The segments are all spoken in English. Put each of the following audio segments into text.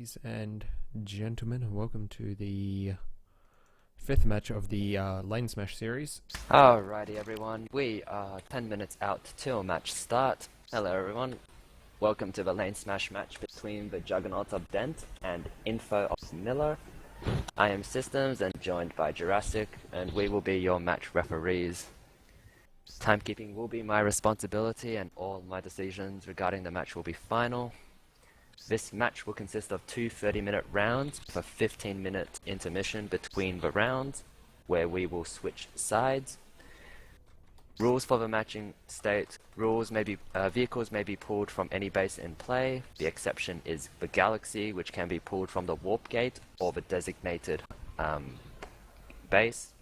Ladies and gentlemen, welcome to the fifth match of the LaneSmash series. Alrighty everyone, we are 10 minutes out till match start. Hello everyone, welcome to the LaneSmash match between the Juggernaut of Dent and Info of Miller. I am Systems and joined by Jurassic, and we will be your match referees. Timekeeping will be my responsibility and all my decisions regarding the match will be final. This match will consist of two 30-minute rounds with a 15-minute intermission between the rounds, where we will switch sides. Rules for the matching state: vehicles may be pulled from any base in play. The exception is the Galaxy, which can be pulled from the Warp Gate or the designated base.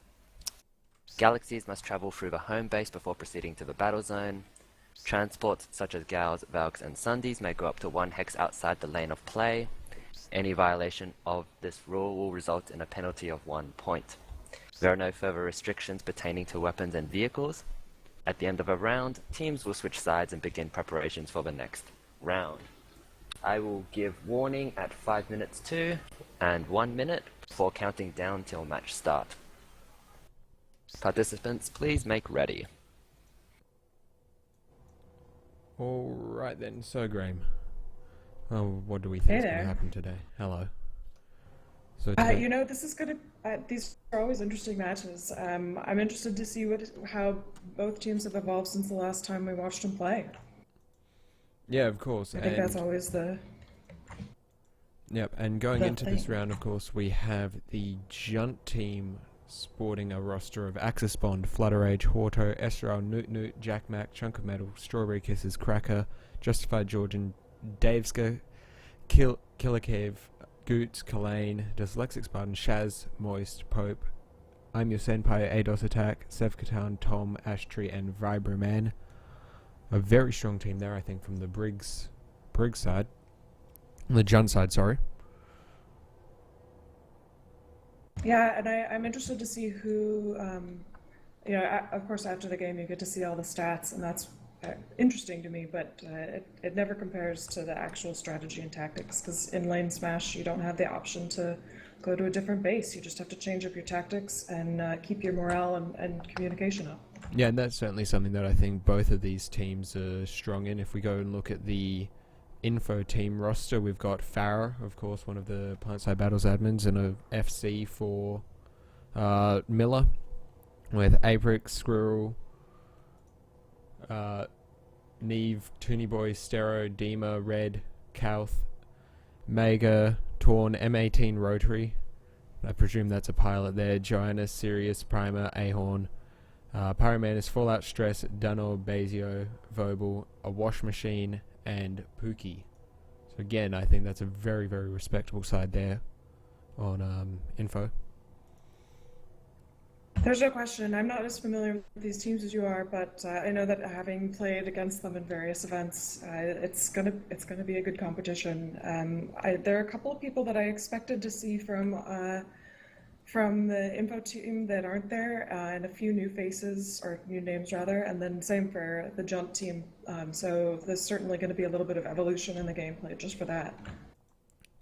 Galaxies must travel through the home base before proceeding to the battle zone. Transports such as Gals, Valks, and Sundies may go up to 1 hex outside the lane of play. Any violation of this rule will result in a penalty of 1 point. There are no further restrictions pertaining to weapons and vehicles. At the end of a round, teams will switch sides and begin preparations for the next round. I will give warning at 5 minutes to and 1 minute before counting down till match start. Participants, please make ready. Alright then, so Graham, what do we think is going to happen today? Hello. So today, this is gonna. These are always interesting matches. I'm interested to see how both teams have evolved since the last time we watched them play. yeah, of course. I think that's always the. Yep, and going into this round, of course, we have the JUNT team sporting a roster of Axis Bond, Flutter Age, Horto, Esral, Newt Newt, Jack Mac, Chunk of Metal, Strawberry Kisses, Cracker, Justified Georgian, Daveska, Killer Cave, Goots, Kalane, Dyslexic Spartan, Shaz, Moist, Pope, I'm Your Senpai, ADOS Attack, Sev Katan, Tom, Ashtree, and Vibroman. A very strong team there, I think, from the BRIGGS side. The JUNT side, sorry. Yeah, and I'm interested to see who. Of course, after the game, you get to see all the stats, and that's interesting to me. But it never compares to the actual strategy and tactics, because in LaneSmash, you don't have the option to go to a different base. You just have to change up your tactics and keep your morale and communication up. Yeah, and that's certainly something that I think both of these teams are strong in. If we go and look at the Info team roster, we've got Farah, of course, one of the Planetside Battles admins, and a FC for Miller, with Aprix, Squirrel, Neve, Toonie Boy, Stero, Dima, Red, Kauth, Mega, Torn, M18 Rotary, I presume that's a pilot there, Joanna, Sirius, Primer, Ahorn, Pyromanus, Fallout Stress, Dunno, Bazio, Vobel, a Wash Machine, and Pookie. So again, I think that's a very, very respectable side there on Info. There's no question. I'm not as familiar with these teams as you are, but I know that having played against them in various events, it's gonna be a good competition. There are a couple of people that I expected to see from the Info team that aren't there, and a few new faces, or new names rather, and then same for the JUNT team. So there's certainly going to be a little bit of evolution in the gameplay just for that.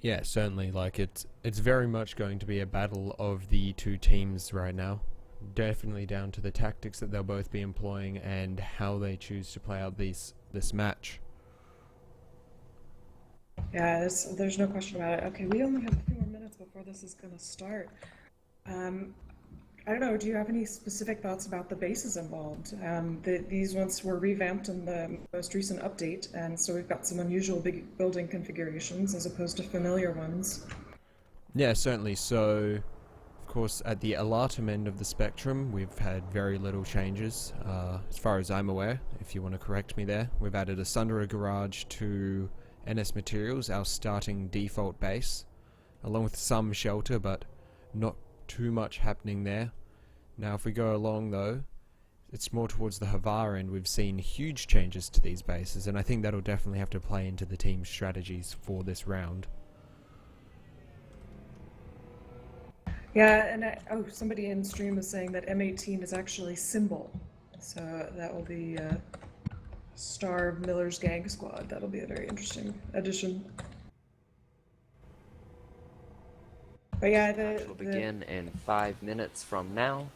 Yeah, certainly. Like it's very much going to be a battle of the two teams right now. Definitely down to the tactics that they'll both be employing and how they choose to play out this match. Yeah, there's no question about it. Okay, we only have a few more minutes before this is going to start. I don't know, do you have any specific thoughts about the bases involved? These ones were revamped in the most recent update, and so we've got some unusual big building configurations as opposed to familiar ones. Yeah, certainly. So, of course, at the Alatum end of the spectrum, we've had very little changes, as far as I'm aware, if you want to correct me there. We've added a Sundara Garage to NS Materials, our starting default base, along with some shelter, but not too much happening there. Now if we go along though, it's more towards the Havar end. We've seen huge changes to these bases, and I think that'll definitely have to play into the team's strategies for this round. Yeah, and somebody in stream was saying that M18 is actually Symbol, so that will be Star of Miller's Gang Squad. That'll be a very interesting addition. But yeah, Match will begin in 5 minutes from now.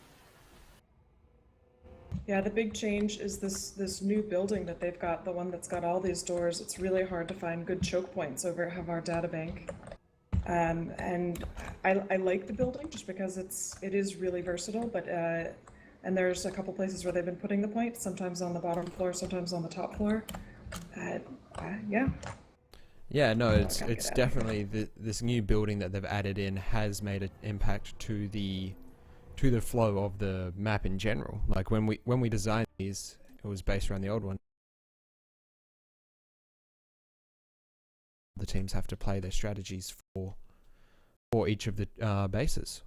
Yeah, the big change is this new building that they've got, the one that's got all these doors. It's really hard to find good choke points over at Havar Databank. And I like the building just because it is really versatile, but and there's a couple places where they've been putting the points, sometimes on the bottom floor, sometimes on the top floor. Yeah. Yeah, no, it's definitely this new building that they've added in has made an impact to the flow of the map in general. Like when we designed these, it was based around the old one. The teams have to play their strategies for each of the bases.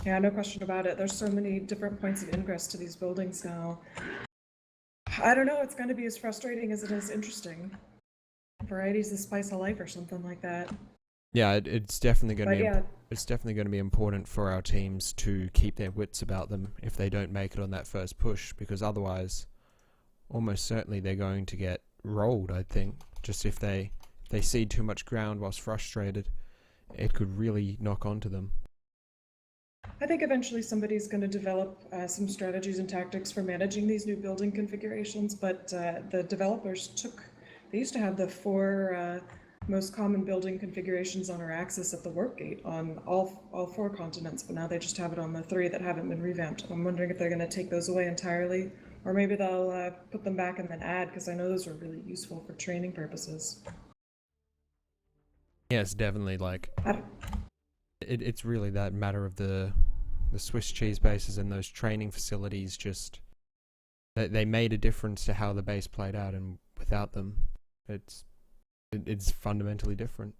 Yeah, no question about it. There's so many different points of ingress to these buildings now. I don't know, it's going to be as frustrating as it is interesting. Variety's the spice of life or something like that. Yeah, it's definitely going to be yeah. It's definitely going to be important for our teams to keep their wits about them if they don't make it on that first push, because otherwise, almost certainly they're going to get rolled. I think just if they cede too much ground whilst frustrated, it could really knock onto them. I think eventually somebody's going to develop some strategies and tactics for managing these new building configurations, but the developers they used to have the 4 most common building configurations on our axis at the warp gate on all 4 continents, but now they just have it on the 3 that haven't been revamped. I'm wondering if they're going to take those away entirely, or maybe they'll put them back and then add, because I know those are really useful for training purposes. Yeah, it's definitely like it's really that matter of the Swiss cheese bases and those training facilities. Just they made a difference to how the base played out, and without them, it's fundamentally different.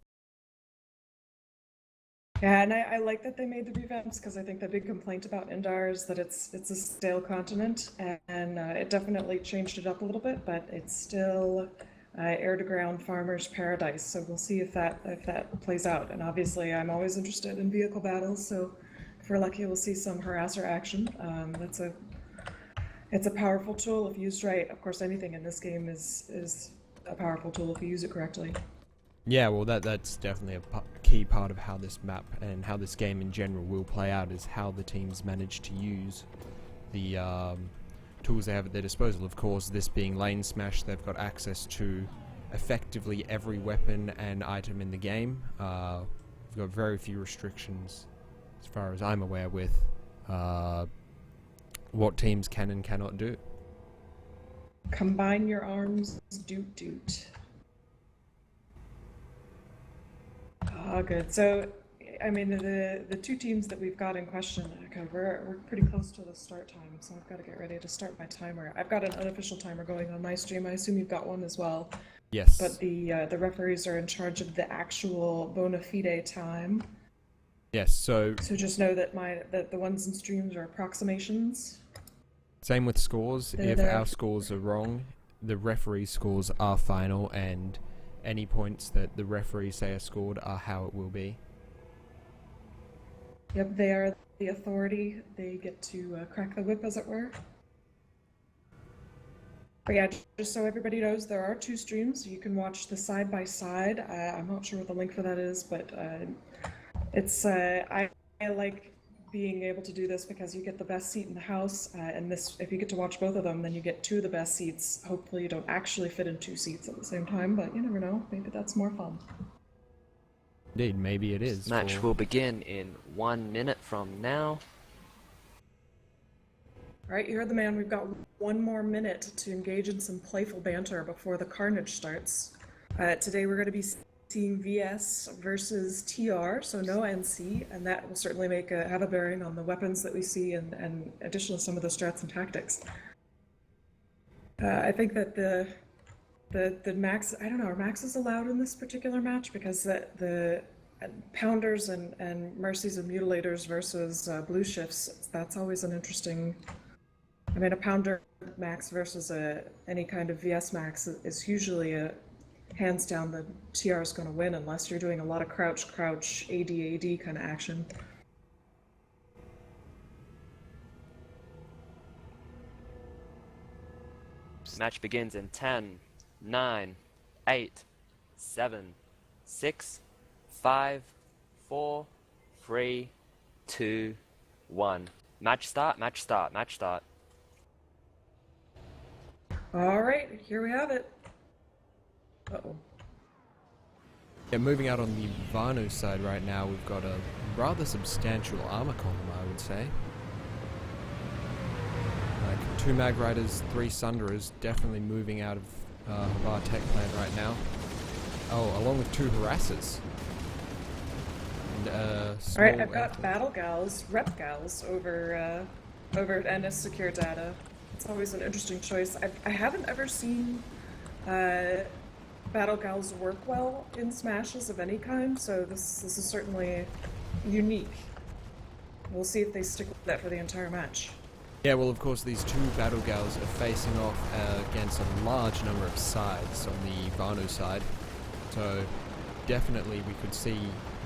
Yeah, and I like that they made the revamps, because I think the big complaint about Indar is that it's a stale continent, and it definitely changed it up a little bit, but it's still air-to-ground farmers' paradise. So we'll see if that plays out. And obviously, I'm always interested in vehicle battles, so if we're lucky, we'll see some harasser action. It's a powerful tool if used right. Of course, anything in this game is a powerful tool if you use it correctly. Yeah, well, that's definitely a key part of how this map and how this game in general will play out, is how the teams manage to use the tools they have at their disposal. Of course, this being LaneSmash, they've got access to effectively every weapon and item in the game. We've got very few restrictions, as far as I'm aware, with what teams can and cannot do. Combine your arms, doot doot. Oh, good. So, I mean, the 2 teams that we've got in question, okay, we're pretty close to the start time, so I've got to get ready to start my timer. I've got an unofficial timer going on my stream. I assume you've got one as well. Yes. But the referees are in charge of the actual bona fide time. Yes. So just know that the ones in streams are approximations. Same with scores. If our scores are wrong, the referee scores are final, and any points that the referees say are scored are how it will be. Yep, they are the authority. They get to crack the whip, as it were. But yeah, just so everybody knows, there are 2 streams. You can watch the side-by-side. I'm not sure what the link for that is, but it's I like being able to do this because you get the best seat in the house, and if you get to watch both of them, then you get 2 of the best seats. Hopefully you don't actually fit in 2 seats at the same time, but you never know. Maybe that's more fun. Indeed, maybe it is. Match will begin in 1 minute from now. All right, you heard the man. We've got 1 more minute to engage in some playful banter before the carnage starts. Today we're going to be seeing VS versus TR, so no NC, and that will certainly have a bearing on the weapons that we see, and additionally some of the strats and tactics. I think that the max, I don't know, are maxes allowed in this particular match? Because the pounders and mercies and mutilators versus blue shifts, that's always an interesting. I mean, a pounder max versus any kind of VS max is usually a hands down the TR is going to win, unless you're doing a lot of crouch, AD kind of action. Match begins in 10, 9, 8, 7, 6, 5, 4, 3, 2, 1. Match start, match start, match start. All right, here we have it. Uh-oh. Yeah, moving out on the Vanu side right now, we've got a rather substantial armor column, I would say. Like 2 Mag Riders, 3 Sunderers, definitely moving out of our tech plant right now. Oh, along with 2 Harassers. And Alright, I've got Battle Gals, Rep Gals over NS Secure Data. It's always an interesting choice. I haven't ever seen Battle Gals work well in smashes of any kind, so this is certainly unique. We'll see if they stick with that for the entire match. Yeah, well, of course, these 2 Battle Gals are facing off against a large number of sides on the Vanu side. So, definitely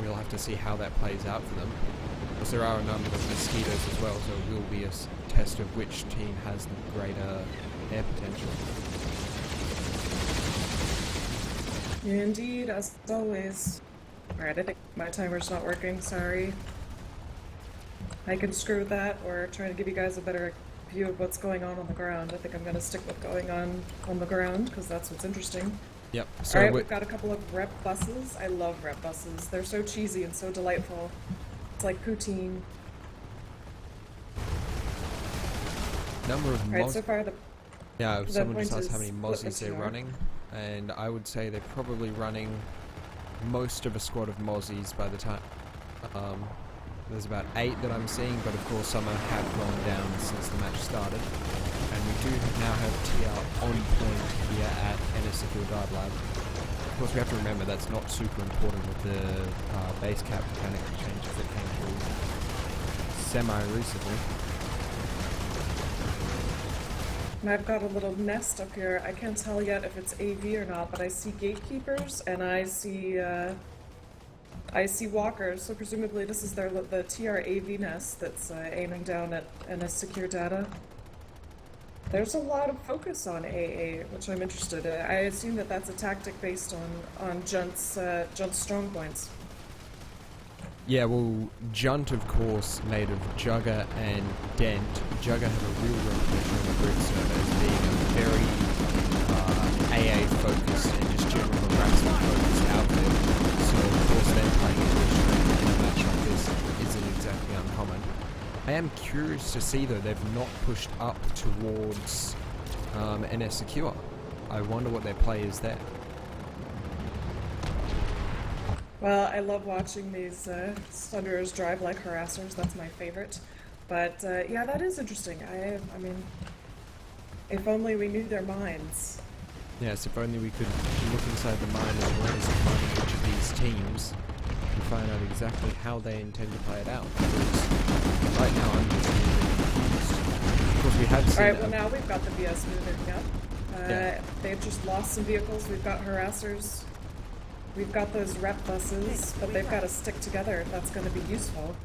we'll have to see how that plays out for them. Because there are a number of mosquitoes as well, so it will be a test of which team has the greater air potential. Indeed, as always. Alright, I think my timer's not working, sorry. I can screw with that, or try to give you guys a better view of what's going on the ground. I think I'm going to stick with going on the ground, because that's what's interesting. Yep. So Alright, we've got a couple of rep buses. I love rep buses. They're so cheesy and so delightful. It's like poutine. Number of Alright, so far yeah, someone point just asked how is many what Mozzies they're TR. running, and I would say they're probably running most of a squad of Mozzies by the time. There's about 8 that I'm seeing, but of course some have gone down since the match started. And we do now have TR on point here at NS Secure Dive Lab. Of course, we have to remember that's not super important with the base cap mechanic changes that came through semi-recently. And I've got a little nest up here. I can't tell yet if it's AV or not, but I see gatekeepers and I see walkers. So presumably this is the TR AV nest that's aiming down at NS Secure Data. There's a lot of focus on AA, which I'm interested in. I assume that that's a tactic based on JUNT's strong points. Yeah, well, JUNT, of course, made of Jugger and Dent. Jugger have a real reputation on the BRIGGS server as being a very AA-focused and just general harassment-focused outfit. So, of course, them playing into a strength in a match like this isn't exactly uncommon. I am curious to see, though, they've not pushed up towards NS Secure. I wonder what their play is there. Well, I love watching these Sunderers drive like harassers. That's my favorite. But yeah, that is interesting. I mean, if only we knew their minds. Yes, if only we could look inside the mind as well as finding each of these teams and find out exactly how they intend to play it out. Because right now I'm just confused. Of course, we have seen. Alright, well now we've got the BS moving up. Yeah. They've just lost some vehicles. We've got harassers. We've got those rep buses, but they've got to stick together if that's going to be useful.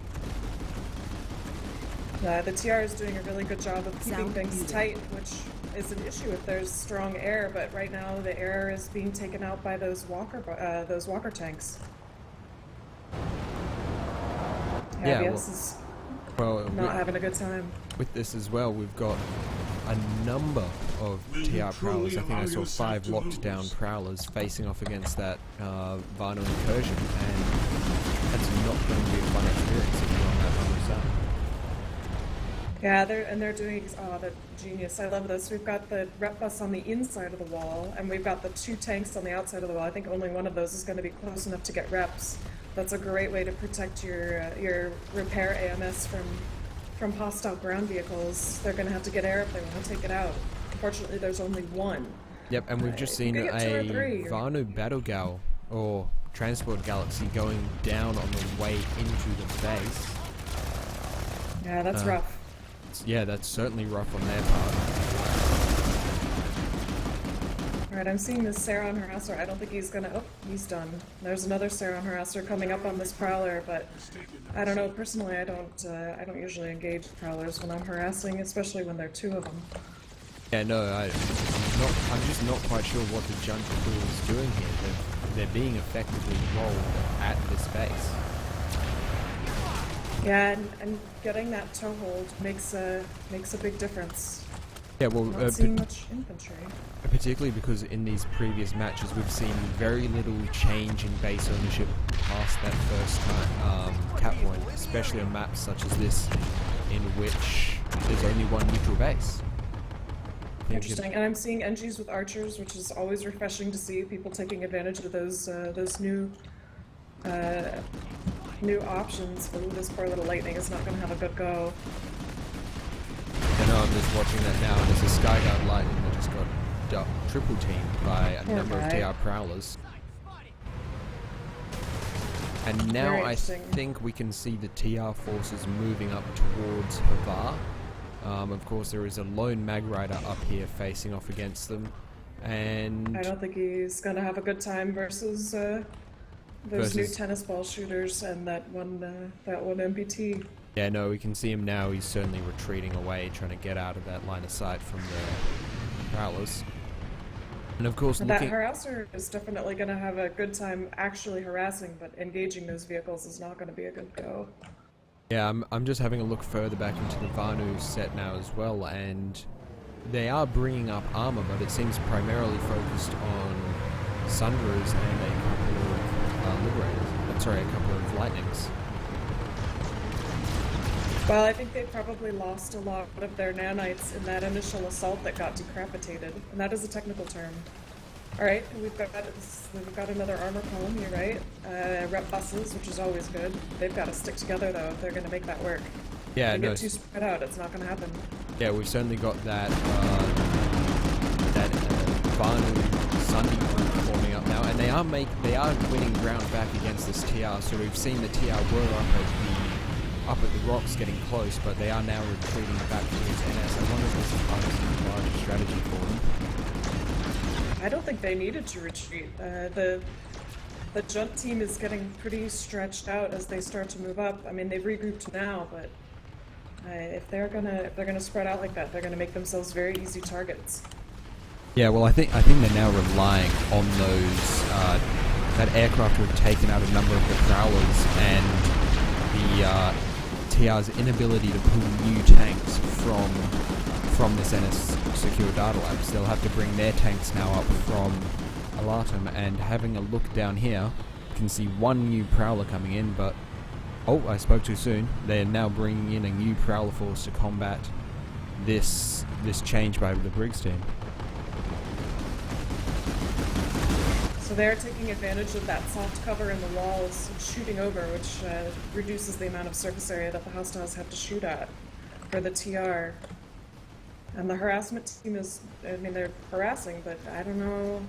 The TR is doing a really good job of keeping things tight, which is an issue if there's strong air, but right now the air is being taken out by those walker tanks. Yeah, BS is not having a good time. With this as well, we've got a number of TR prowlers. I think I saw 5 locked down prowlers facing off against that Vinyl incursion, and that's not going to be a fun experience if you're on that other side. Yeah, they're doing the genius. I love this. We've got the rep bus on the inside of the wall, and we've got the 2 tanks on the outside of the wall. I think only one of those is going to be close enough to get reps. That's a great way to protect your repair AMS from hostile ground vehicles. They're going to have to get air if they want to take it out. Unfortunately, there's only one. Yep, and we've just seen a Vanu Battle Gal, or Transport Galaxy, going down on the way into the base. Yeah, that's rough. Yeah, that's certainly rough on their part. Alright, I'm seeing this Saron harasser. I don't think he's gonna... Oh, he's done. There's another Saron harasser coming up on this prowler, but I don't know. Personally, I don't usually engage prowlers when I'm harassing, especially when there are 2 of them. Yeah, no, I'm just not quite sure what the JUNT crew is doing here. They're being effectively rolled at this base. Yeah, and getting that toehold makes a big difference. Yeah, well, Not seeing much infantry. particularly because in these previous matches we've seen very little change in base ownership past that first cap point, especially on maps such as this, in which there's only one neutral base. Interesting, and I'm seeing NGs with archers, which is always refreshing to see people taking advantage of those new options. Ooh, this poor little lightning is not going to have a good go. I know, I'm just watching that now, and there's a Skyguard Lightning that just got triple teamed by a number of TR Prowlers. And now I think we can see the TR forces moving up towards Havar. Of course, there is a lone Mag Rider up here facing off against them, and I don't think he's going to have a good time versus those new tennis ball shooters and that one MPT. Yeah, no, we can see him now. He's certainly retreating away, trying to get out of that line of sight from the Prowlers. And of course, that harasser is definitely going to have a good time actually harassing, but engaging those vehicles is not going to be a good go. Yeah, I'm just having a look further back into the Vanu set now as well, and they are bringing up armor, but it seems primarily focused on Sunderas and a couple of Liberators. Sorry, a couple of Lightnings. Well, I think they probably lost a lot of their nanites in that initial assault that got decapitated, and that is a technical term. Alright, we've got another armor column here, right? Rep buses, which is always good. They've got to stick together though if they're going to make that work. Yeah, if they get too spread out, it's not going to happen. Yeah, we've certainly got that Vanu Sunday group forming up now, and they are winning ground back against this TR. So we've seen the TR were up at the rocks getting close, but they are now retreating back towards NS. I wonder if this is part of some larger strategy for them. I don't think they needed to retreat. The JUNT team is getting pretty stretched out as they start to move up. I mean, they've regrouped now, but if they're gonna spread out like that, they're gonna make themselves very easy targets. Yeah, well, I think they're now relying on those that aircraft who have taken out a number of the Prowlers and the TR's inability to pull new tanks from this NS secure data labs. They'll have to bring their tanks now up from Alatum, and having a look down here, you can see one new Prowler coming in, but oh, I spoke too soon. They're now bringing in a new Prowler force to combat this change by the BRIGGS team. So they're taking advantage of that soft cover in the walls, shooting over, which reduces the amount of surface area that the hostiles have to shoot at for the TR. And the harassment team is, I mean, they're harassing, but I don't know.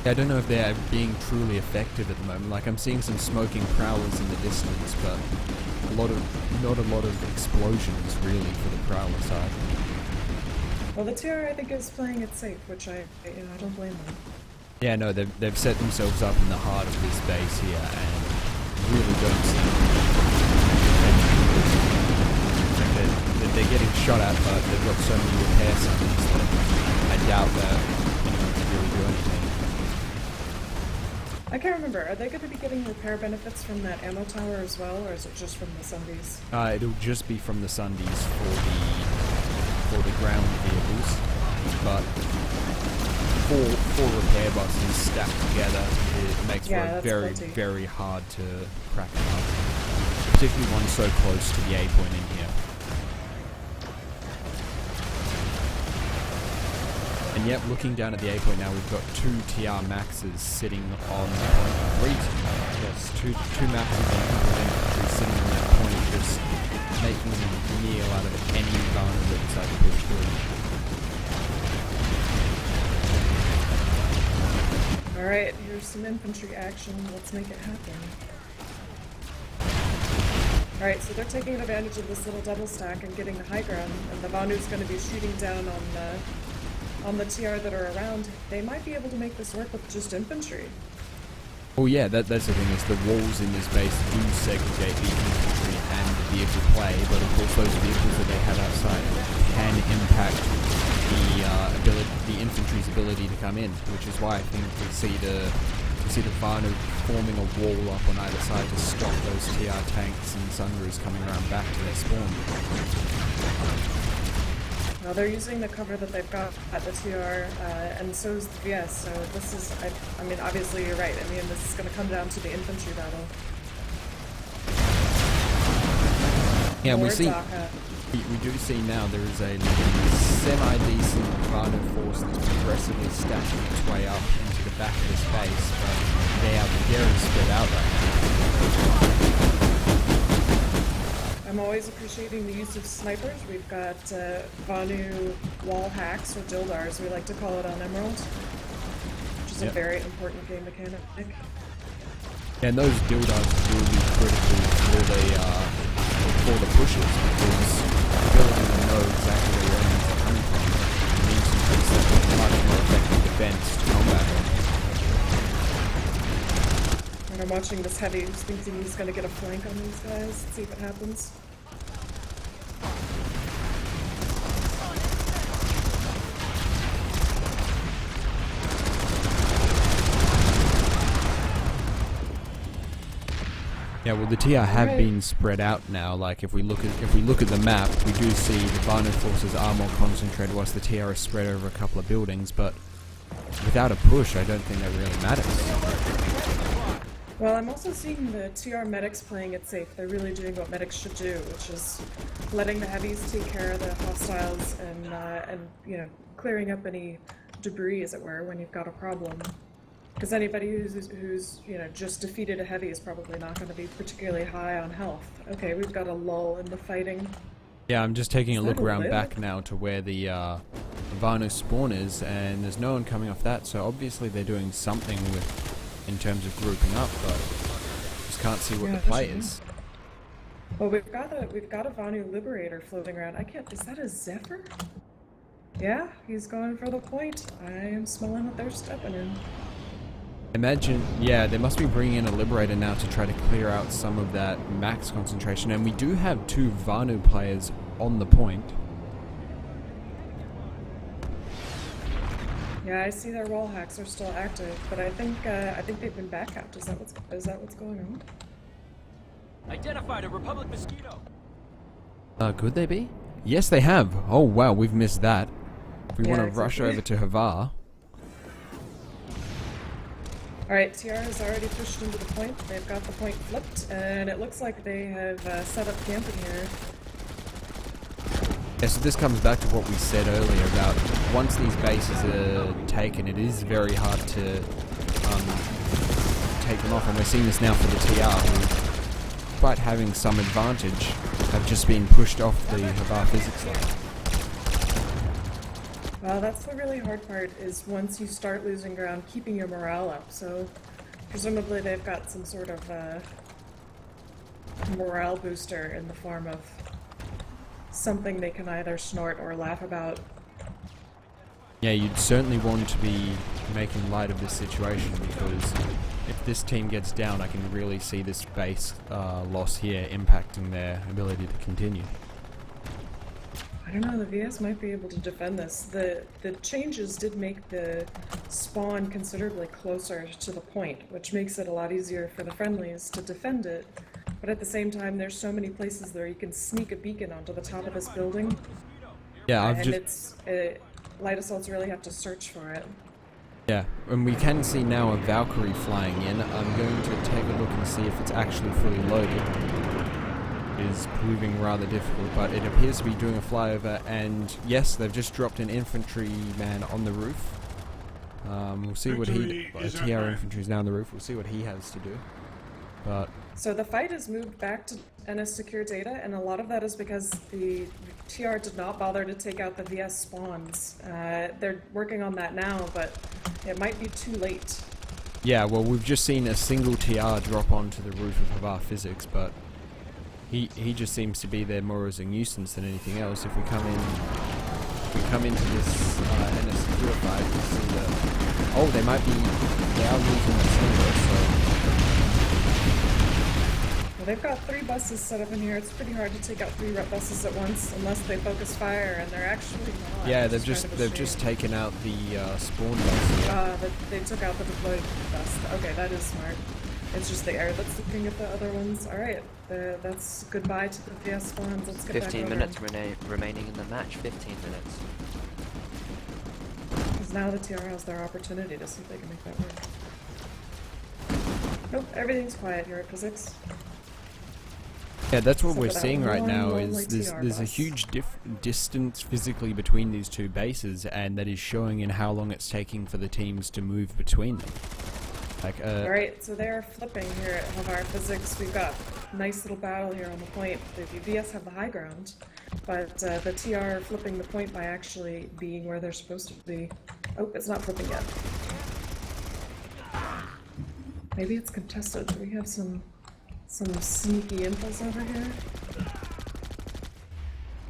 I don't know if they're being truly effective at the moment. Like, I'm seeing some smoking Prowlers in the distance, but not a lot of explosions really for the Prowler side. Well, the TR I think is playing it safe, which I don't blame them. Yeah, no, they've set themselves up in the heart of this base here, and really don't seem they're getting shot at, but they've got so many repair summons that I doubt that anyone can really do anything. I can't remember. Are they going to be getting repair benefits from that ammo tower as well, or is it just from the Sundies? It'll just be from the Sundies for the ground vehicles, but four repair buses stacked together, it makes for a very, very hard to crack them up. Particularly one so close to the A point in here. And yet, looking down at the A point now, we've got two TR Maxes sitting on point 3. Yes, two Maxes and sitting on that point, just making a meal out of any gun that decide to push through. Alright, here's some infantry action. Let's make it happen. Alright, so they're taking advantage of this little double stack and getting the high ground, and the Vanu's going to be shooting down on the TR that are around. They might be able to make this work with just infantry. Oh yeah, that's the thing, is the walls in this base do segregate the infantry and the vehicle play, but of course those vehicles that they have outside can impact the infantry's ability to come in, which is why I think we see the You see the Vanu forming a wall up on either side to stop those TR tanks and Sunroos coming around back to their spawn. Well, they're using the cover that they've got at the TR, and so is the VS, so this is, I mean, obviously you're right. I mean, this is going to come down to the infantry battle. Yeah, Or we see... Dhaka. We do see now there is a semi-decent Vanu force that's progressively stacking its way up into the back of this base, but they are very spread out right now. I'm always appreciating the use of snipers. We've got Vanu wall hacks, or Dildars, we like to call it on Emerald, which is a very important game mechanic. And those Dildars will be critical for the pushes, because the building will know exactly where your enemies are coming from. It means you can set up a much more effective defense to combat them. And I'm watching this heavy, who's thinking he's going to get a flank on these guys. Let's see if it happens. Yeah, well, the TR have been spread out now. Like, if we look at the map, we do see the Vanu forces are more concentrated, whilst the TR is spread over a couple of buildings. But without a push, I don't think that really matters. Well, I'm also seeing the TR medics playing it safe. They're really doing what medics should do, which is letting the heavies take care of the hostiles and you know, clearing up any debris, as it were, when you've got a problem. Because anybody who's you know, just defeated a heavy is probably not going to be particularly high on health. Okay, we've got a lull in the fighting. Yeah, I'm just taking a look around live? back now to where the Vanu spawn is, and there's no one coming off that. So obviously they're doing something in terms of grouping up, but just can't see what the play is. Well, we've got a Vanu Liberator floating around. I can't. Is that a Zephyr? Yeah, he's going for the point. I am smelling what they're stepping in. Imagine, yeah, they must be bringing in a Liberator now to try to clear out some of that max concentration, and we do have 2 Vanu players on the point. Yeah, I see their wall hacks are still active, but I think they've been backcapped. Is that what's going on? Identified a Republic mosquito. Could they be? Yes, they have. Oh wow, we've missed that. If we want to rush over to Havar. Alright, TR has already pushed into the point. They've got the point flipped, and it looks like they have set up camp in here. Yeah, so this comes back to what we said earlier about once these bases are taken, it is very hard to take them off, and we're seeing this now for the TR, who, despite having some advantage, have just been pushed off the Havar physics line. Well, that's the really hard part, is once you start losing ground, keeping your morale up. So, presumably they've got some sort of morale booster in the form of something they can either snort or laugh about. Yeah, you'd certainly want to be making light of this situation, because if this team gets down, I can really see this base loss here impacting their ability to continue. I don't know, the VS might be able to defend this. The changes did make the spawn considerably closer to the point, which makes it a lot easier for the friendlies to defend it. But at the same time, there's so many places there you can sneak a beacon onto the top of this building. Yeah, light assaults really have to search for it. Yeah, and we can see now a Valkyrie flying in. I'm going to take a look and see if it's actually fully loaded. It is proving rather difficult, but it appears to be doing a flyover, and yes, they've just dropped an infantryman on the roof. We'll see what TR infantry is now on the roof. We'll see what he has to do. But so the fight has moved back to NS secure data, and a lot of that is because the TR did not bother to take out the VS spawns. They're working on that now, but it might be too late. yeah, well, we've just seen a single TR drop onto the roof of Havar Physics, but he just seems to be there more as a nuisance than anything else. If we come into this NS secure fight, we see that they are losing the single, so. Well, they've got 3 buses set up in here. It's pretty hard to take out 3 ret buses at once unless they focus fire, and they're actually not. Yeah, which they've is just kind of a they've shame. just taken out the spawn bus. They took out the deployed bus. Okay, that is smart. It's just the air that's looking at the other ones. Alright, that's goodbye to the VS spawns. Let's get back 15 over. minutes remaining in the match. 15 minutes. Because now the TR has their opportunity to see if they can make that work. Nope, everything's quiet here at physics. Yeah, that's what Except we're for that seeing right one now. lonely Is there's a TR huge distance physically between these two bases, and that is showing in how long it's taking for the teams to move between them. Like, Alright, so they're flipping here at Havar Physics. We've got a nice little battle here on the point. The VS have the high ground, but the TR are flipping the point by actually being where they're supposed to be. Oh, it's not flipping yet. Maybe it's contested. Do we have some sneaky infos over here?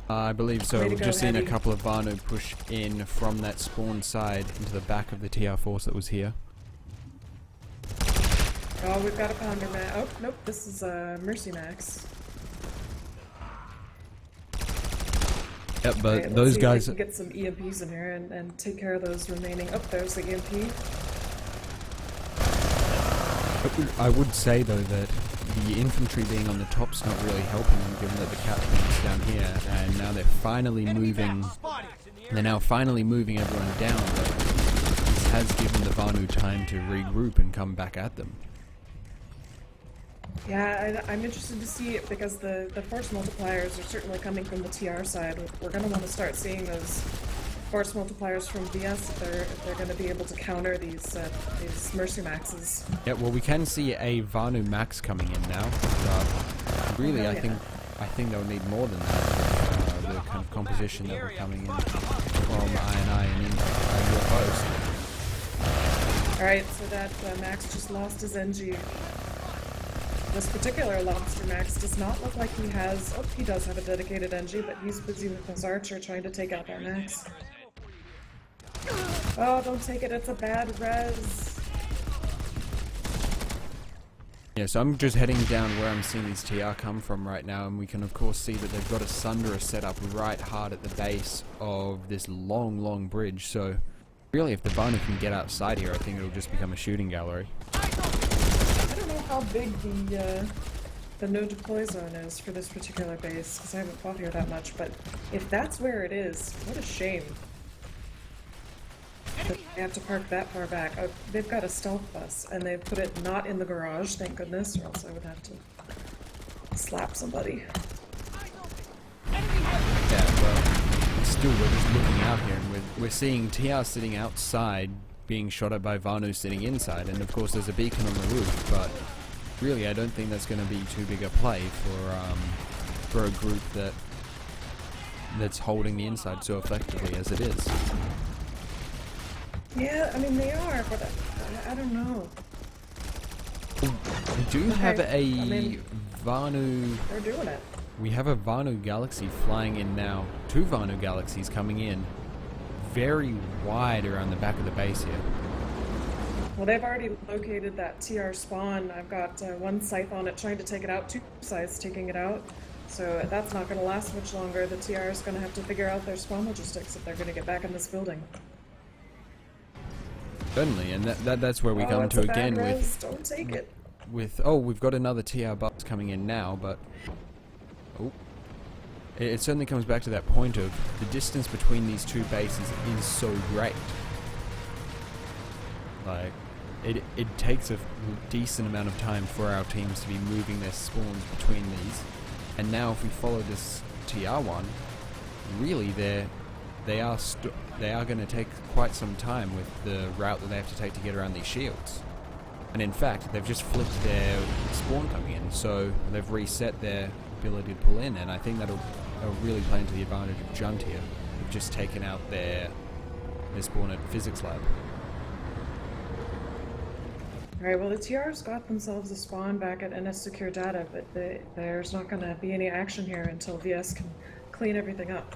I believe so. Way to We've go, just seen a Hattie. couple of Vanu push in from that spawn side into the back of the TR force that was here. Oh, we've got a Pounder Max. Oh, nope, this is Mercy Max. Yep, but Alright, let's those see guys. if we can get some EMPs in here and take care of those remaining. Oh, there's the EMP. I would say though that the infantry being on the top's not really helping them, given that the captain's down here, and now they're finally moving. They're now finally moving everyone down. But this has given the Vanu time to regroup and come back at them. Yeah, I'm interested to see it because the force multipliers are certainly coming from the TR side. We're going to want to start seeing those force multipliers from VS if they're going to be able to counter these Mercy Maxes. Yeah, well, we can see a Vanu Max coming in now, but really, Oh, I yeah. think they'll need more than that. The kind of composition that we're coming in from INI and in your post. Alright, so that Max just lost his NG. This particular Lobster Max does not look like he has... Oh, he does have a dedicated NG, but he's busy with his Archer trying to take out that Max. Oh, don't take it, it's a bad res. Yeah, so I'm just heading down where I'm seeing these TR come from right now, and we can of course see that they've got a Sundera set up right hard at the base of this long bridge, so really if the Vanu can get outside here, I think it'll just become a shooting gallery. I don't know how big the no deploy zone is for this particular base, because I haven't fought here that much, but if that's where it is, what a shame. That they have to park that far back. Oh, they've got a stealth bus, and they've put it not in the garage, thank goodness, or else I would have to slap somebody. Yeah, well, still we're just looking out here, and we're seeing TR sitting outside being shot at by Vanu sitting inside, and of course there's a beacon on the roof, but really I don't think that's going to be too big a play for a group that's holding the inside so effectively as it is. Yeah, I mean, they are, but I don't know. We do have Okay, a I mean- Vanu... They're doing it. We have a Vanu Galaxy flying in now. 2 Vanu Galaxies coming in very wide around the back of the base here. Well, they've already located that TR spawn. I've got one scythe on it trying to take it out, 2 scythes taking it out. So that's not going to last much longer. The TR is going to have to figure out their spawn logistics if they're going to get back in this building. Certainly, and that's where we Oh, come it's to a bad again res. Don't take it. oh, we've got another TR bus coming in now, but oh, it certainly comes back to that point of the distance between these two bases is so great. Like, it takes a decent amount of time for our teams to be moving their spawns between these, and now if we follow this TR1, really they are going to take quite some time with the route that they have to take to get around these shields. And in fact, they've just flipped their spawn coming in, so they've reset their ability to pull in, and I think that'll really play into the advantage of JUNT here. They've just taken out their spawn at Physics Lab. Alright, well the TR's got themselves a spawn back at NS Secure Data, but there's not going to be any action here until VS can clean everything up.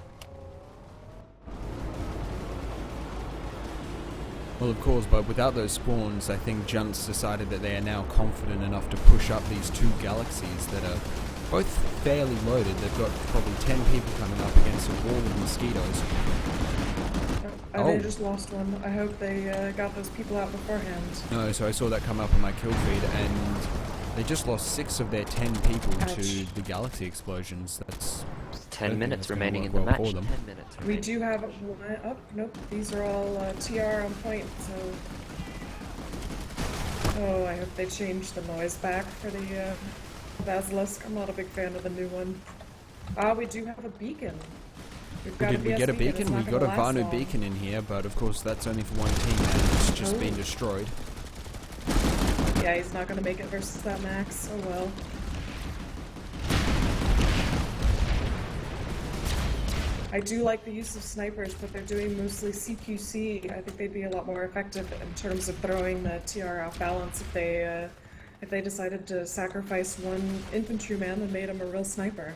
Well, of course, but without those spawns, I think JUNT's decided that they are now confident enough to push up these two galaxies that are both fairly loaded. They've got probably 10 people coming up against a wall of mosquitoes. They just lost one. I hope they got those people out beforehand. No, so I saw that come up on my kill feed, and they just lost 6 of their 10 people to the galaxy explosions. That's 10 minutes remaining in the well match. for 10 them. minutes We remaining. do have one. Oh, nope. These are all TR on point, so. Oh, I hope they change the noise back for the Basilisk. I'm not a big fan of the new one. Ah, we do have a beacon. We've got Did we get a It's beacon? not We got gonna a last Vanu long. beacon in here, but of course that's only for one team and it's just been destroyed. Yeah, he's not gonna make it versus that Max. Oh well. I do like the use of snipers, but they're doing mostly CQC. I think they'd be a lot more effective in terms of throwing the TR off balance if they decided to sacrifice one infantryman and made him a real sniper.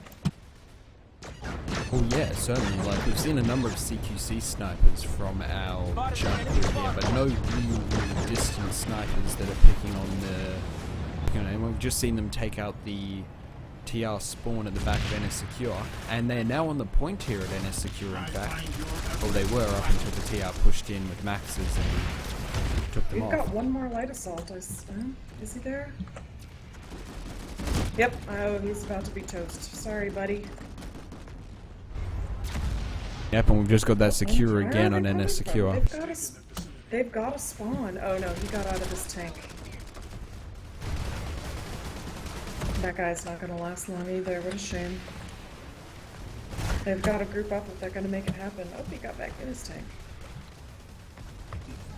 Oh yeah, certainly. Like we've seen a number of CQC snipers from our JUNT group here, but no really distant snipers that are picking on the. And we've just seen them take out the TR spawn at the back of NS Secure, and they're now on the point here at NS Secure. In fact, or they were up until the TR pushed in with Maxes and took them We've off. got one more light assault. Is he there? Yep. Oh, he's about to be toast. Sorry, buddy. Yep, and we've just got that Secure Where are again they on coming NS from? Secure. They've got a spawn. Oh no, he got out of his tank. That guy's not gonna last long either. What a shame. They've got to group up if they're gonna make it happen. Oh, he got back in his tank.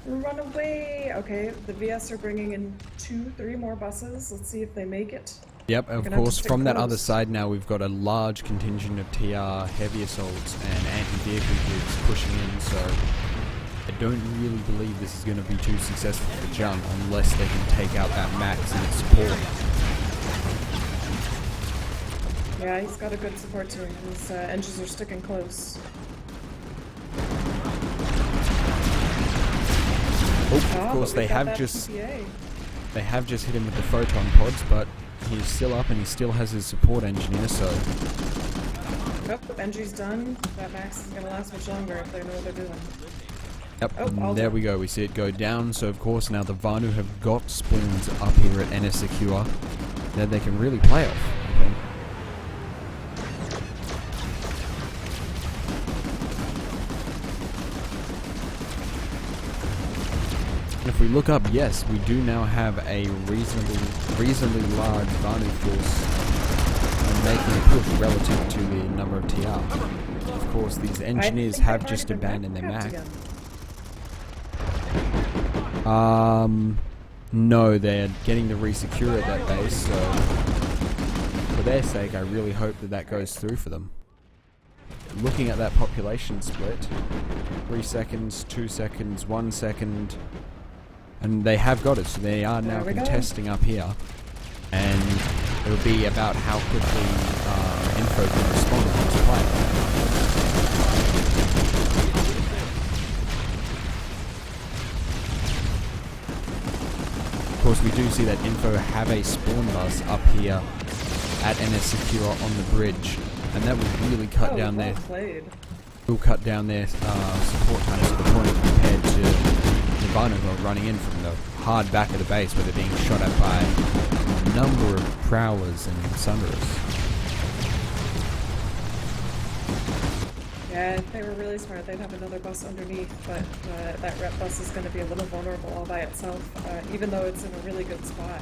Run away! Okay, the VS are bringing in 2-3 more buses. Let's see if they make it. Yep, of gonna have to course, stick from that close. other side now we've got a large contingent of TR heavy assaults and anti-vehicle groups pushing in, so I don't really believe this is going to be too successful for JUNT unless they can take out that Max and its support. Yeah, he's got a good support team. His engines are sticking close. Oh, Ah, of course, but they we've got have that just PPA. they have just hit him with the photon pods, but he's still up and he still has his support engineer, so Nope, NG's done. That Max isn't gonna last much longer if they know what they're doing. yep, Oh, all and there done. we go. We see it go down. So of course now the Vanu have got spawns up here at NS Secure that they can really play off, I think. If we look up, yes, we do now have a reasonably large Vanu force making a push relative to the number of TR. Of course, these engineers think have they've just already been abandoned their backcapped Mac. again. No, they're getting to resecure at that base, so for their sake, I really hope that that goes through for them. Looking at that population split, 3 seconds, 2 seconds, 1 second, and they have got it, so they are now There we go. contesting up here, and it'll be about how quickly Info can respond to this play. Of course, we do see that Info have a spawn bus up here at NS Secure on the bridge, and that will really cut Oh, down well their played. support times to the point compared to the Vanu who are running in from the hard back of the base where they're being shot at by a number of prowlers and sunderers. Yeah, if they were really smart, they'd have another bus underneath, but that rep bus is going to be a little vulnerable all by itself, even though it's in a really good spot.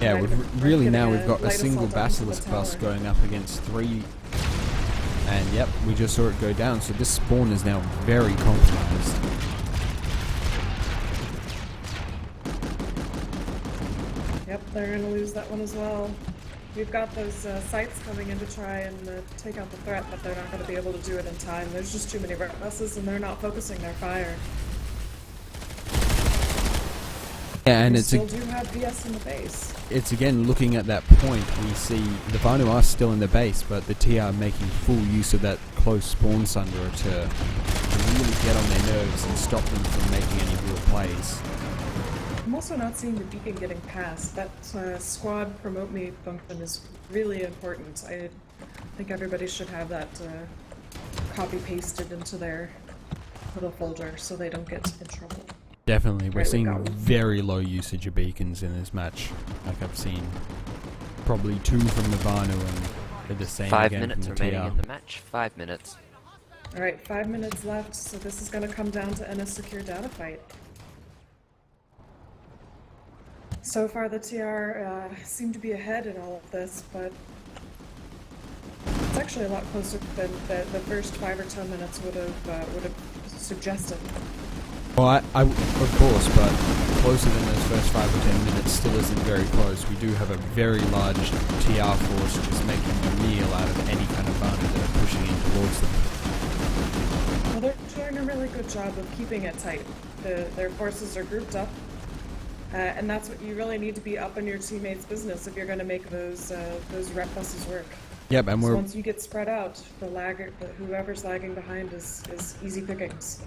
Yeah, Right, we've we're really getting now a we've got a light single assault onto the Basilisk bus tower. going up against 3, and yep, we just saw it go down, so this spawn is now very compromised. Yep, they're going to lose that one as well. We've got those sites coming in to try and take out the threat, but they're not going to be able to do it in time. There's just too many rep buses, and they're not focusing their fire. Yeah, and we it's still do have BS in the base. it's again looking at that point, we see the Vanu are still in the base, but the TR making full use of that close spawn sunderer to really get on their nerves and stop them from making any real plays. I'm also not seeing the beacon getting past. That squad promote me function is really important. I think everybody should have that copy pasted into their little folder so they don't get in trouble. Definitely, we're Right, we seeing go. very low usage of beacons in this match. Like I've seen probably 2 from the Vanu and they're the same 5 again minutes from the remaining TR. in the match. 5 minutes. Alright, 5 minutes left, so this is going to come down to a secure data fight. So far the TR seem to be ahead in all of this, but it's actually a lot closer than the first 5 or 10 minutes would have suggested. Well, of course, but closer than those first 5 or 10 minutes still isn't very close. We do have a very large TR force just making a meal out of any kind of Vanu that are pushing in towards them. Well, they're doing a really good job of keeping it tight. Their forces are grouped up, and that's what you really need to be up in your teammates' business if you're going to make those rep buses work. Yep, and So we're once you get spread out, whoever's lagging behind is easy pickings.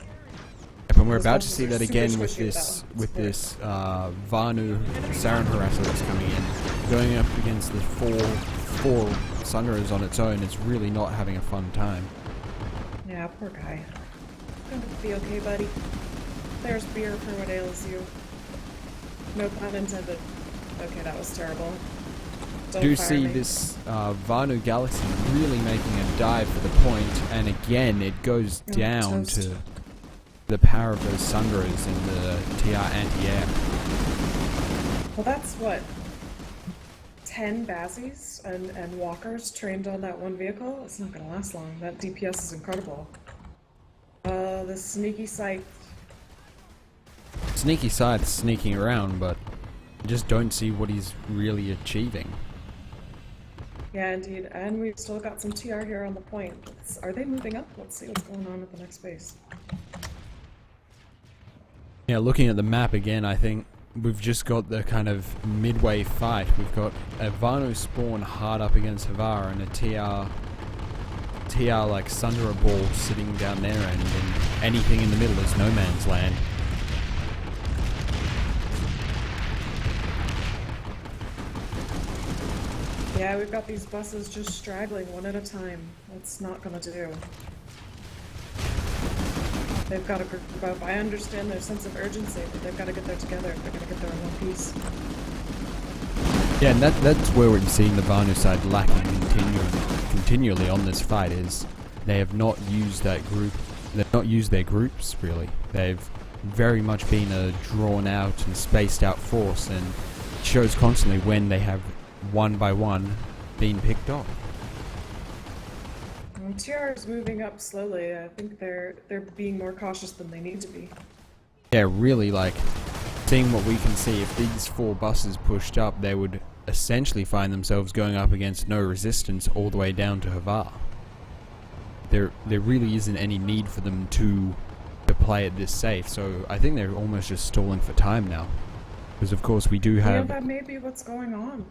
and we're Those about to buses see are that super again squishy with without this Vanu Sarin harasser that's coming in, going up against the four Sunderers on its own. It's really not having a fun time. Yeah, poor guy. Gonna be okay, buddy. There's beer for what ails you. No pun intended. Okay, that was terrible. Don't Do fire see me. this Vanu Galaxy really making a dive for the point, and again it goes Oh, down toast. to the power of those Sunderers and the TR anti-air. Well, that's what? 10 Bazzies and walkers trained on that one vehicle? It's not gonna last long. That DPS is incredible. The sneaky scythe. Sneaky Scythe sneaking around, but you just don't see what he's really achieving. Yeah, indeed. And we've still got some TR here on the point. Are they moving up? Let's see what's going on at the next base. Yeah, looking at the map again, I think we've just got the kind of midway fight. We've got a Vanu spawn hard up against Havara and a TR like Sunderer ball sitting down their end, and anything in the middle is no man's land. Yeah, we've got these buses just straggling one at a time. That's not gonna do. They've got to group up. I understand their sense of urgency, but they've got to get there together if they're gonna get there in one piece. Yeah, and that's where we're seeing the Vanu side lacking continually on this fight, is they have not used that group. They've not used their groups really. They've very much been a drawn out and spaced out force, and it shows constantly when they have one by one being picked off. Well, TR is moving up slowly. I think they're being more cautious than they need to be. Yeah, really, like, seeing what we can see, if these 4 buses pushed up, they would essentially find themselves going up against no resistance all the way down to Havar. There really isn't any need for them to play it this safe, so I think they're almost just stalling for time now. Because of course we do Yeah, have... that may be what's going on.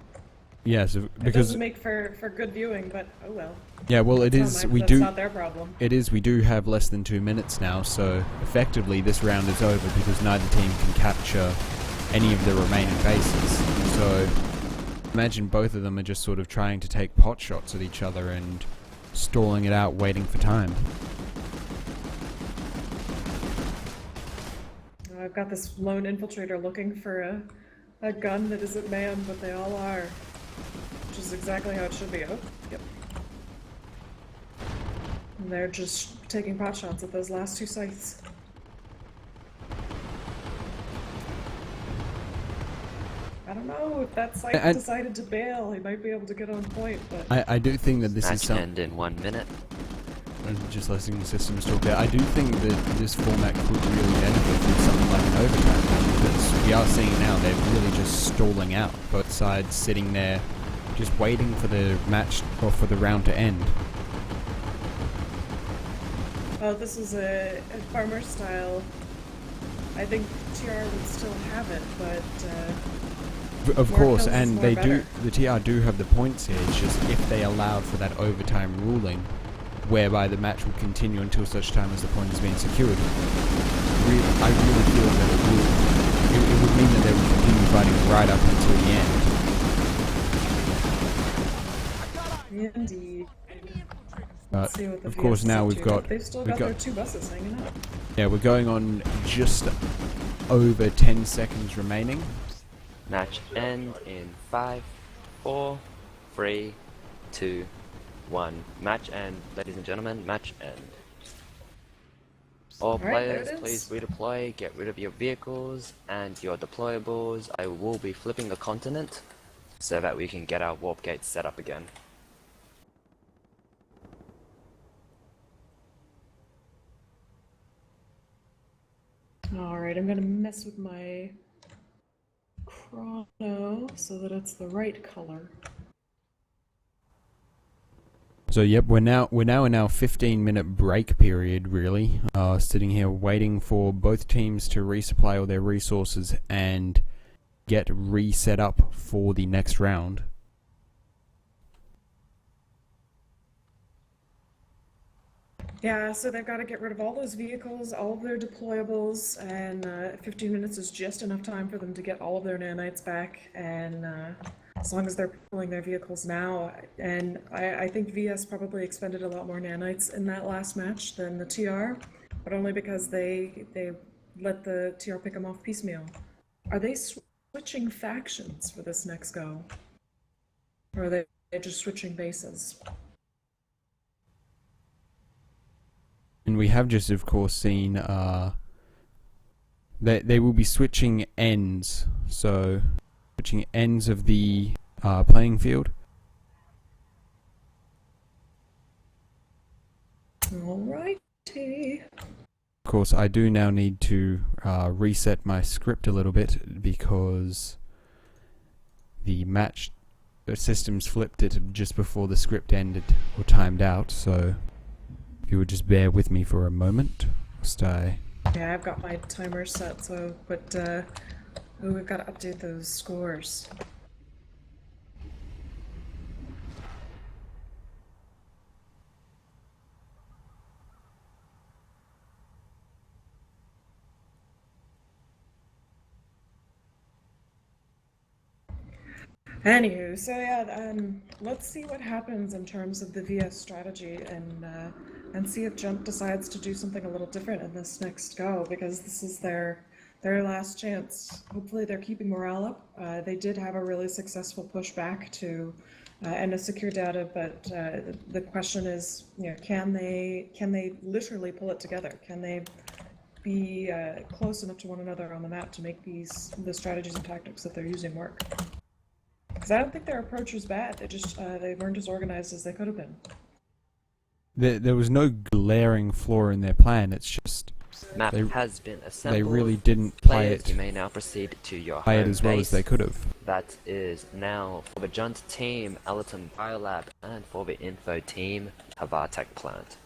Yes, It because... doesn't make for good viewing, but oh well. Yeah, well it That's is, not we that's do... not their problem. It is, we do have less than 2 minutes now, so effectively this round is over because neither team can capture any of the remaining bases. So imagine both of them are just sort of trying to take pot shots at each other and stalling it out, waiting for time. I've got this lone infiltrator looking for a gun that isn't manned, but they all are. Which is exactly how it should be. Oh, yep. And they're just taking pot shots at those last 2 sites. I don't know if that site I- decided to bail. He might be able to get on point, but I do think that this is Match some... end in 1 minute. Just listening to systems talk there, I do think that this format could really benefit from something like an overtime match, because we are seeing now they're really just stalling out, both sides sitting there just waiting for the match or for the round to end. oh, this is a farmer style I think TR would still have it, but Of more course, kills is and more they better. the TR do have the points here. It's just if they allowed for that overtime ruling, whereby the match would continue until such time as the point is being secured. I really feel that it would mean that they would continue fighting right up until the end. Indeed. But Let's see what the of course VS now is we've up to, got but they've still got their 2 buses hanging out. yeah, we're going on just over 10 seconds remaining. Match end in 5, 4, 3, 2, 1. Match end, ladies and gentlemen. Match end. All Alright, there players, it is. please redeploy. Get rid of your vehicles and your deployables. I will be flipping the continent so that we can get our warp gates set up again. Alright, I'm gonna mess with my chrono so that it's the right color. So yep, we're now in our 15-minute break period, really. Sitting here waiting for both teams to resupply all their resources and get reset up for the next round. Yeah, so they've got to get rid of all those vehicles, all of their deployables, and 15 minutes is just enough time for them to get all of their nanites back, and as long as they're pulling their vehicles now, and I think VS probably expended a lot more nanites in that last match than the TR, but only because they let the TR pick them off piecemeal. Are they switching factions for this next go? Or are they just switching bases? And we have just, of course, seen that they will be switching ends. So, switching ends of the playing field. Alrighty. Of course, I do now need to reset my script a little bit because the systems flipped it just before the script ended or timed out. So, if you would just bear with me for a moment. Yeah, I've got my timer set, so, but, we've got to update those scores. Anywho, so yeah, let's see what happens in terms of the VS strategy, and see if JUNT decides to do something a little different in this next go, because this is their last chance. Hopefully they're keeping morale up. They did have a really successful push back to end a secure data, but the question is, you know, can they literally pull it together? Can they be close enough to one another on the map to make the strategies and tactics that they're using work? Because I don't think their approach was bad. They weren't as organized as they could have been. There was no glaring flaw in their plan. It's just Map has been assembled. they really didn't play Players, it you may now proceed to your home as well base. as they could have. That is now for the JUNT team, Ellerton Biolab, and for the Info team, Havartech Plant.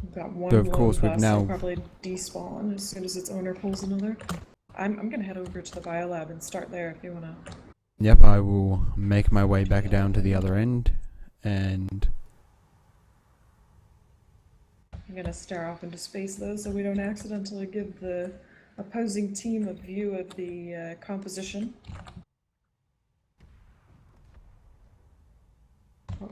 We've got one So of course lone we've bus now that'll probably despawn as soon as its owner pulls another. I'm gonna head over to the Biolab and start there if you wanna. Yep, I will make my way back down to the other end, and I'm gonna stare off into space though, so we don't accidentally give the opposing team a view of the composition. Oh.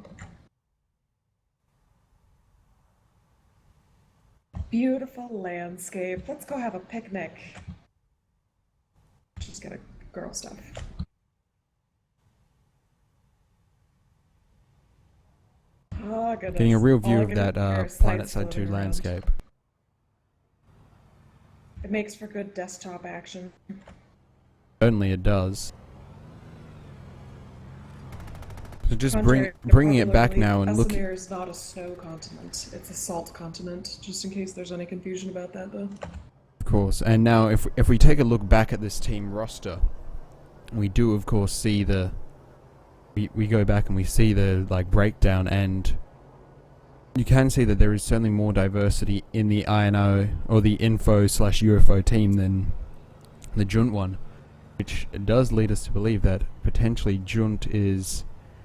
Beautiful landscape. Let's go have a picnic. Just get a girl stuff. Oh, goodness. getting a real view All I of can that hear is PlanetSide lights 2 floating around. landscape. It makes for good desktop action. Certainly it does. So just Contrary to bringing it back popular now and belief, looking. Esamir is not a snow continent. It's a salt continent. Just in case there's any confusion about that, though. Of course, and now if we take a look back at this team roster, we do of course see we go back and we see the breakdown, and you can see that there is certainly more diversity in the INO or the info/UFO team than the JUNT one, which does lead us to believe that potentially JUNT is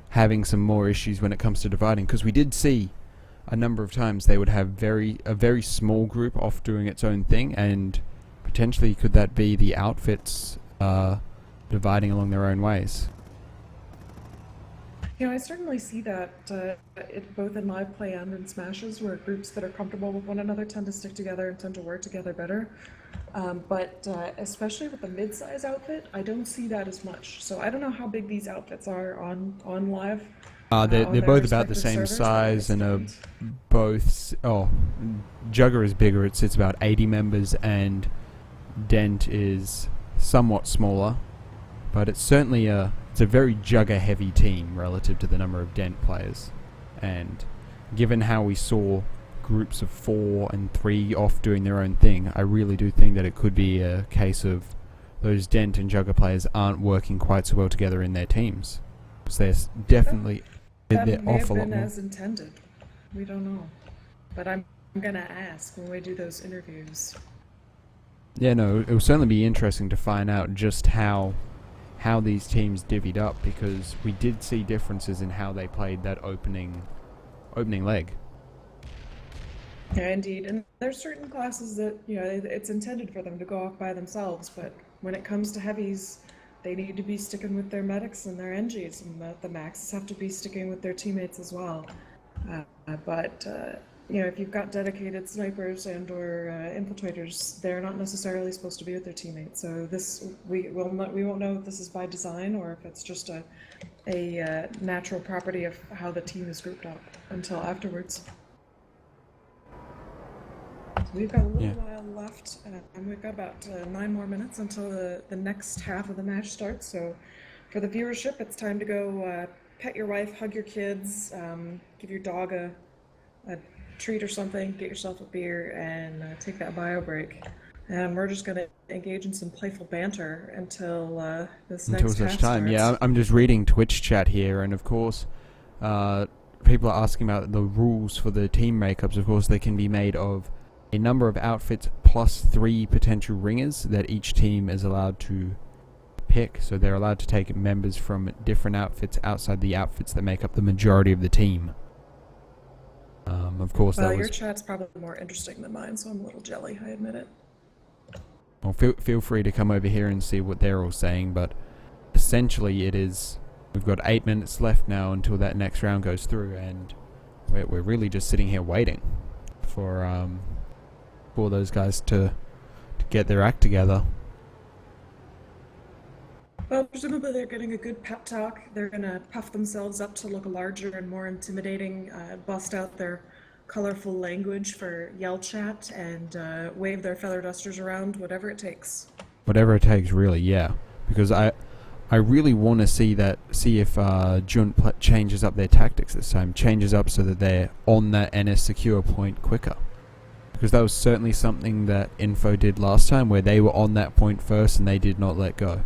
having some more issues when it comes to dividing, because we did see a number of times they would have a very small group off doing its own thing, and potentially could that be the outfits dividing along their own ways? You know, I certainly see that both in live play and in smashes, where groups that are comfortable with one another tend to stick together and tend to work together better. But especially with the mid-size outfit, I don't see that as much. So I don't know how big these outfits are on live. They're both about the same size and are both... Oh, Jugger is bigger. It sits about 80 members, and Dent is somewhat smaller. But it's certainly it's a very Jugger-heavy team relative to the number of Dent players. And given how we saw groups of 4 and 3 off doing their own thing, I really do think that it could be a case of those Dent and Jugger players aren't working quite so well together in their teams. Because they're definitely... That they're may off have a lot been more. as intended. We don't know. But I'm gonna ask when we do those interviews. Yeah, no, it will certainly be interesting to find out just how these teams divvied up, because we did see differences in how they played that opening leg. Yeah, indeed. And there's certain classes that, you know, it's intended for them to go off by themselves, but when it comes to heavies, they need to be sticking with their medics and their NGs, and the maxes have to be sticking with their teammates as well. You know, if you've got dedicated snipers and or infiltrators, they're not necessarily supposed to be with their teammates. So this we won't know if this is by design or if it's just a natural property of how the team is grouped up until afterwards. So we've got a little while left, and we've got about 9 more minutes until the next half of the match starts. So for the viewership, it's time to go pet your wife, hug your kids, give your dog a treat or something, get yourself a beer, and take that bio break. And we're just going to engage in some playful banter until this Until next such half time. starts. Yeah, I'm just reading Twitch chat here, and of course, people are asking about the rules for the team makeups. Of course, they can be made of a number of outfits plus 3 potential ringers that each team is allowed to pick. So they're allowed to take members from different outfits outside the outfits that make up the majority of the team. Of course, Well, that your was... chat's probably more interesting than mine, so I'm a little jelly, I admit it. Well, feel free to come over here and see what they're all saying, but essentially it is... We've got 8 minutes left now until that next round goes through, and we're really just sitting here waiting for those guys to get their act together. Well, presumably they're getting a good pep talk. They're going to puff themselves up to look larger and more intimidating, bust out their colorful language for yell chat, and wave their feather dusters around, whatever it takes. Whatever it takes, really, yeah. Because I really want to see if JUNT changes up their tactics this time, changes up so that they're on that NS secure point quicker. Because that was certainly something that Info did last time, where they were on that point first and they did not let go.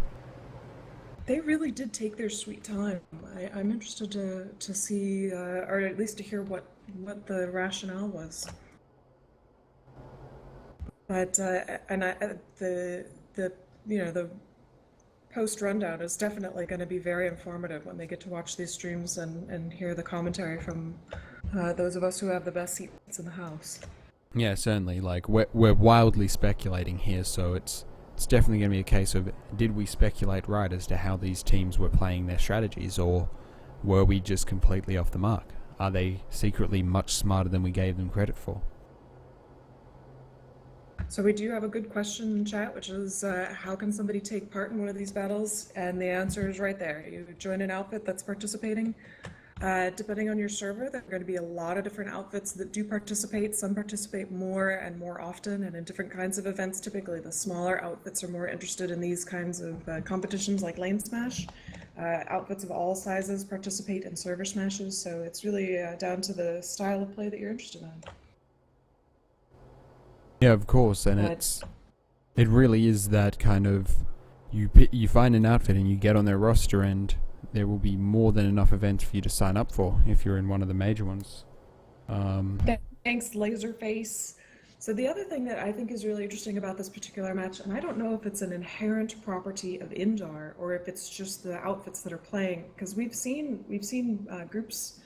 They really did take their sweet time. I'm interested to see, or at least to hear what the rationale was. But the post rundown is definitely going to be very informative when they get to watch these streams and hear the commentary from those of us who have the best seats in the house. Yeah, certainly. Like we're wildly speculating here, so it's definitely going to be a case of, did we speculate right as to how these teams were playing their strategies, or were we just completely off the mark? Are they secretly much smarter than we gave them credit for? So we do have a good question in chat, which is how can somebody take part in one of these battles? And the answer is right there. You join an outfit that's participating. Depending on your server, there are going to be a lot of different outfits that do participate. Some participate more and more often and in different kinds of events. Typically, the smaller outfits are more interested in these kinds of competitions like LaneSmash. Outfits of all sizes participate in server smashes, so it's really down to the style of play that you're interested in. Yeah, of course, and it really is that kind of, you find an outfit and you get on their roster, and there will be more than enough events for you to sign up for if you're in one of the major ones. Thanks, Laserface. So the other thing that I think is really interesting about this particular match, and I don't know if it's an inherent property of Indar or if it's just the outfits that are playing, because we've seen groups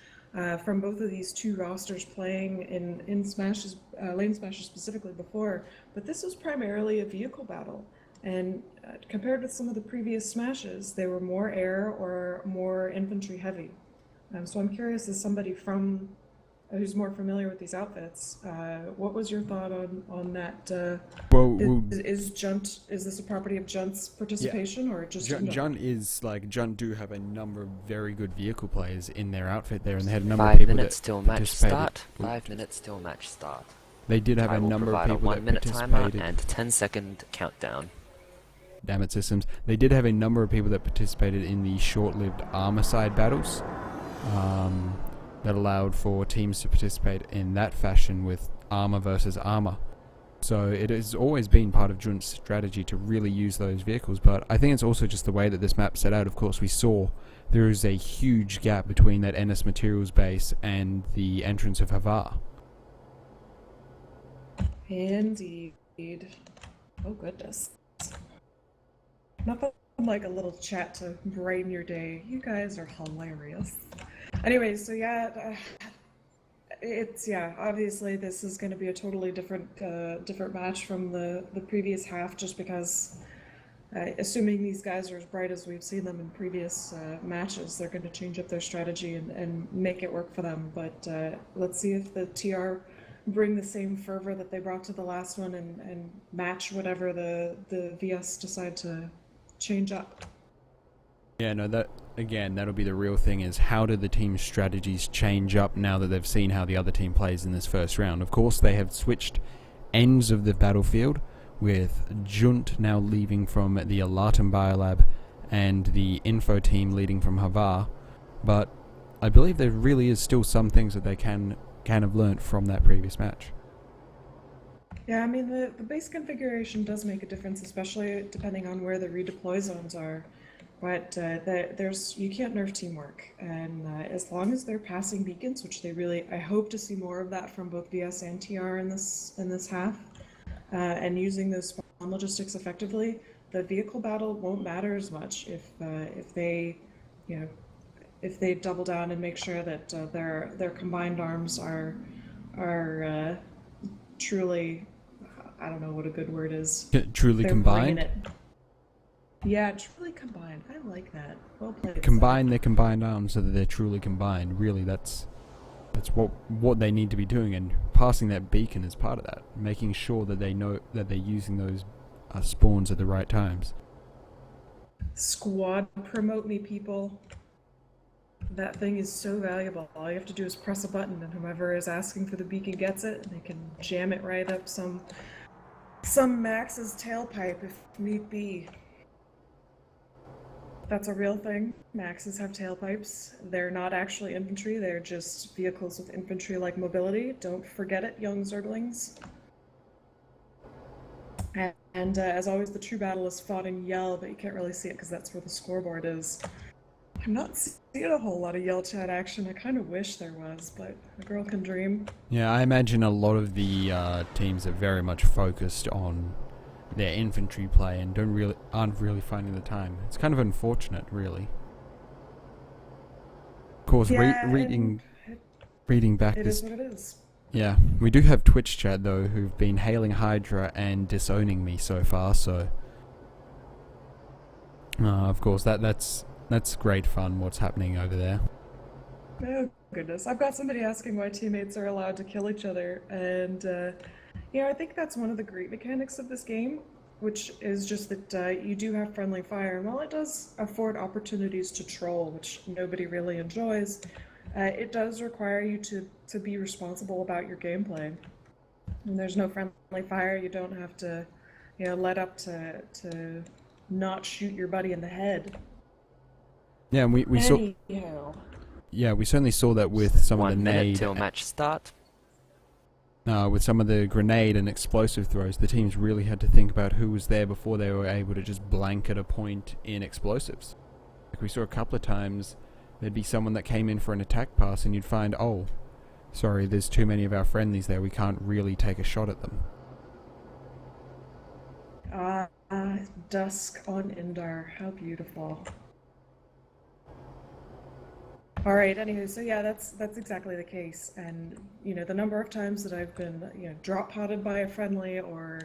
from both of these two rosters playing in Smashes, LaneSmash specifically before, but this was primarily a vehicle battle. And compared with some of the previous Smashes, they were more air or more infantry heavy. So I'm curious, as somebody from who's more familiar with these outfits, what was your thought on that? Is JUNT, is this a property of JUNT's participation or just JUNT do have a number of very good vehicle players in their outfit there, and they had a number of 5 people minutes that till match participated. start. 5 minutes till match start. They did have I a will number of provide a people that 1 minute timer participated. and 10-second countdown. Damn it, systems. They did have a number of people that participated in the short-lived armor side battles. That allowed for teams to participate in that fashion with armor versus armor. So it has always been part of JUNT's strategy to really use those vehicles, but I think it's also just the way that this map set out. Of course, we saw there is a huge gap between that NS Materials base and the entrance of Havar. Indeed. Oh goodness. Nothing like a little chat to brighten your day. You guys are hilarious. Anyway, so yeah, obviously this is going to be a totally different match from the previous half, just because assuming these guys are as bright as we've seen them in previous matches, they're going to change up their strategy and make it work for them. But let's see if the TR bring the same fervor that they brought to the last one and match whatever the VS decide to change up. Yeah, no, that'll be the real thing, is how do the team's strategies change up now that they've seen how the other team plays in this first round. Of course, they have switched ends of the battlefield, with JUNT now leaving from the Alatum Biolab and the Info team leading from Havar, but I believe there really is still some things that they can have learnt from that previous match. Yeah, I mean, the base configuration does make a difference, especially depending on where the redeploy zones are. But you can't nerf teamwork, and as long as they're passing beacons, which I hope to see more of that from both VS and TR in this half, and using those spawn logistics effectively, the vehicle battle won't matter as much if they double down and make sure that their combined arms are truly, I don't know what a good word is. Truly They're combined? bringing it. Yeah, truly combined. I like that. Well played. Combine their combined arms so that they're truly combined. Really, that's what they need to be doing, and passing that beacon is part of that. Making sure that they know that they're using those spawns at the right times. Squad promote me, people. That thing is so valuable. All you have to do is press a button, and whoever is asking for the beacon gets it, and they can jam it right up some Max's tailpipe if need be. That's a real thing. Maxes have tailpipes. They're not actually infantry, they're just vehicles with infantry-like mobility. Don't forget it, young Zerglings. And as always, the true battle is fought in Yell, but you can't really see it because that's where the scoreboard is. I'm not seeing a whole lot of Yell chat action. I kind of wish there was, but a girl can dream. Yeah, I imagine a lot of the teams are very much focused on their infantry play and aren't really finding the time. It's kind of unfortunate, really. Of course, Yeah, reading back It this. is what it is. Yeah, we do have Twitch chat though, who've been hailing Hydra and disowning me so far. So, of course, that's great fun. What's happening over there? Oh goodness, I've got somebody asking why teammates are allowed to kill each other, and I think that's one of the great mechanics of this game, which is just that you do have friendly fire, and while it does afford opportunities to troll, which nobody really enjoys, it does require you to be responsible about your gameplay. When there's no friendly fire, you don't have to, let up to not shoot your buddy in the head. Yeah, and we saw. Yeah, we certainly saw that with some of the 1 minute nade. till match start. With some of the grenade and explosive throws, the teams really had to think about who was there before they were able to just blanket a point in explosives. Like we saw a couple of times, there'd be someone that came in for an attack pass, and you'd find, Sorry, there's too many of our friendlies there. We can't really take a shot at them. Dusk on Indar. How beautiful. All right. Anywho, so yeah, that's exactly the case. And the number of times that I've been drop potted by a friendly, or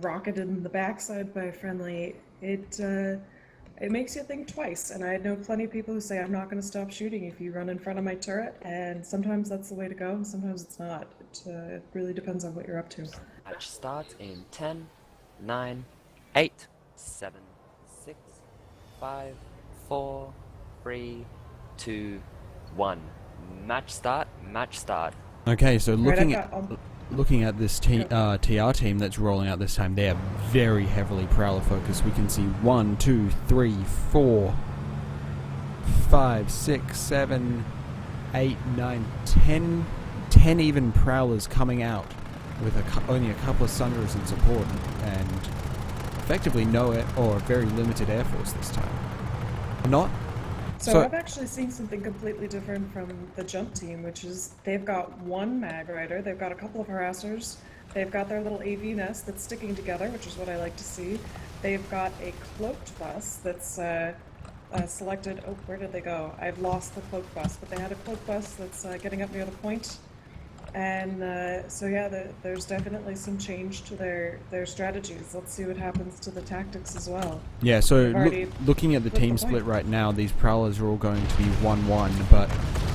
rocketed in the backside by a friendly, it makes you think twice. And I know plenty of people who say, I'm not going to stop shooting if you run in front of my turret. And sometimes that's the way to go, and sometimes it's not. It really depends on what you're up to. Match starts in 10, 9, 8, 7, 6, 5, 4, 3, 2, 1. Match start, match start. Okay, so looking at this Yep. TR team that's rolling out this time, they are very heavily Prowler focused. We can see 1, 2, 3, 4, 5, 6, 7, 8, 9, 10 even Prowlers coming out with only a couple of Sunderers in support, and effectively no or very limited Air Force this time. So I've actually seen something completely different from the JUNT team, which is they've got one mag rider, they've got a couple of harassers, they've got their little AV nest that's sticking together, which is what I like to see. They've got a cloaked bus that's selected. Oh, where did they go? I've lost the cloaked bus, but they had a cloaked bus that's getting up near the point. And so yeah, there's definitely some change to their strategies. Let's see what happens to the tactics as well. Yeah, so Already looking at the flipped team the split point. right now, these Prowlers are all going to be 1-1, but